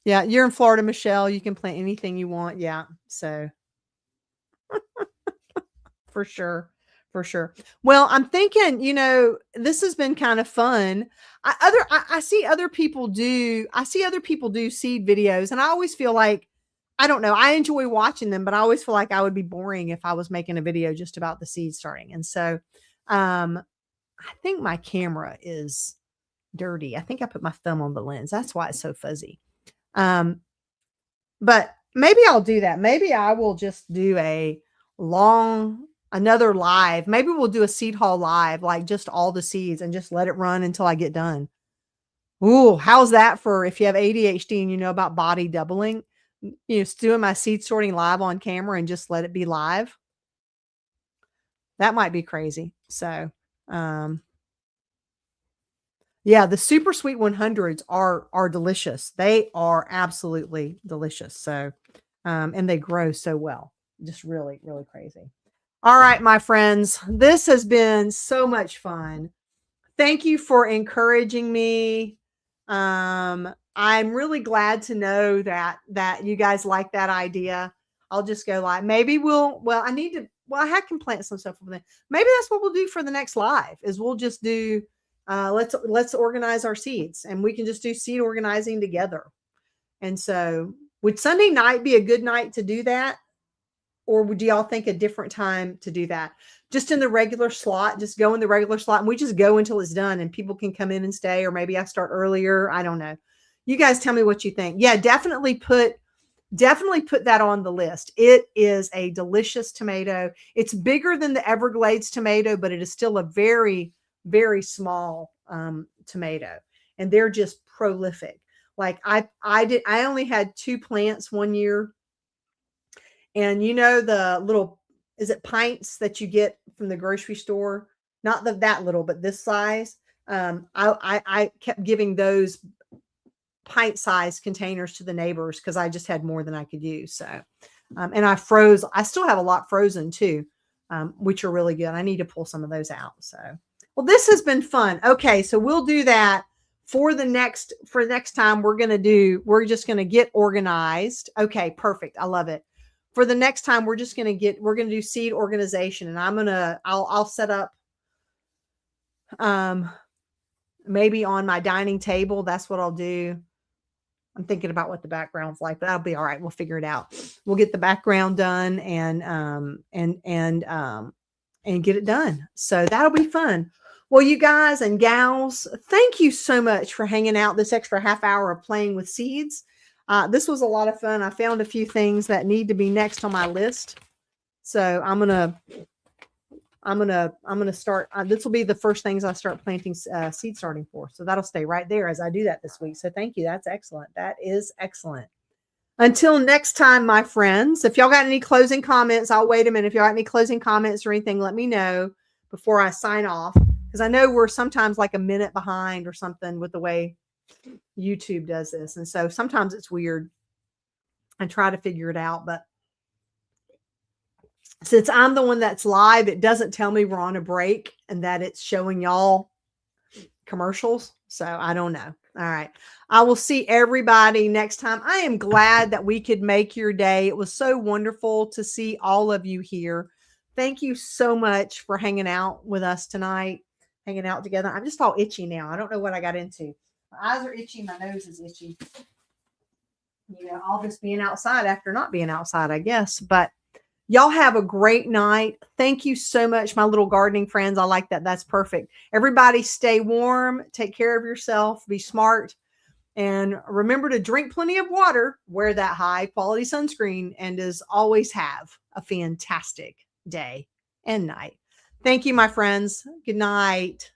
Yeah, you're in Florida, Michelle. You can plant anything you want. Yeah, so for sure. For sure. Well, I'm thinking, you know, this has been kind of fun. I see other people do, seed videos, and I always feel like, I don't know, I enjoy watching them, but I always feel like I would be boring if I was making a video just about the seed starting. And so, I think my camera is dirty. I think I put my thumb on the lens. That's why it's so fuzzy. But maybe I'll do that. Maybe I will just do another live. Maybe we'll do a seed haul live, like just all the seeds and just let it run until I get done. Ooh, how's that for if you have ADHD and you know about body doubling? You know, doing my seed sorting live on camera and just let it be live. That might be crazy. So, yeah, the super sweet 100s are delicious. They are absolutely delicious. So, and they grow so well. Just really, really crazy. All right, my friends, this has been so much fun. Thank you for encouraging me. I'm really glad to know that you guys like that idea. I'll just go live. Maybe I can plant some stuff for them. Maybe that's what we'll do for the next live is we'll just do let's organize our seeds, and we can just do seed organizing together. And so would Sunday night be a good night to do that? Or would y'all think a different time to do that? Just in the regular slot, just go in the regular slot, and we just go until it's done, and people can come in and stay, or maybe I start earlier. I don't know. You guys tell me what you think. Yeah, definitely put that on the list. It is a delicious tomato. It's bigger than the Everglades tomato, but it is still a very, very small tomato, and they're just prolific. Like I only had 2 plants one year. And you know, the little, is it pints that you get from the grocery store? Not that little, but this size. I kept giving those pint-sized containers to the neighbors because I just had more than I could use. So, and I still have a lot frozen too, which are really good. I need to pull some of those out. So, well, this has been fun. Okay, so we'll do that for next time. We're just going to get organized. Okay, perfect. I love it. For the next time, we're going to do seed organization, and I'll set up, maybe on my dining table. That's what I'll do. I'm thinking about what the background's like, but that'll be all right. We'll figure it out. We'll get the background done and get it done. So that'll be fun. Well, you guys and gals, thank you so much for hanging out this extra half hour of playing with seeds. This was a lot of fun. I found a few things that need to be next on my list. So I'm going to start, this will be the first things I start planting seed starting for. So that'll stay right there as I do that this week. So thank you. That's excellent. That is excellent. Until next time, my friends, if y'all got any closing comments, I'll wait a minute. If y'all got any closing comments or anything, let me know before I sign off. Because I know we're sometimes like a minute behind or something with the way YouTube does this. And so sometimes it's weird. I try to figure it out, but since I'm the one that's live, it doesn't tell me we're on a break and that it's showing y'all commercials. So I don't know. All right. I will see everybody next time. I am glad that we could make your day. It was so wonderful to see all of you here. Thank you so much for hanging out with us tonight, hanging out together. I'm just all itchy now. I don't know what I got into. My eyes are itchy. My nose is itchy. You know, all this being outside after not being outside, I guess. But y'all have a great night. Thank you so much, my little gardening friends. I like that. That's perfect. Everybody stay warm. Take care of yourself. Be smart. And remember to drink plenty of water, wear that high quality sunscreen, and as always, have a fantastic day and night. Thank you, my friends. Good night.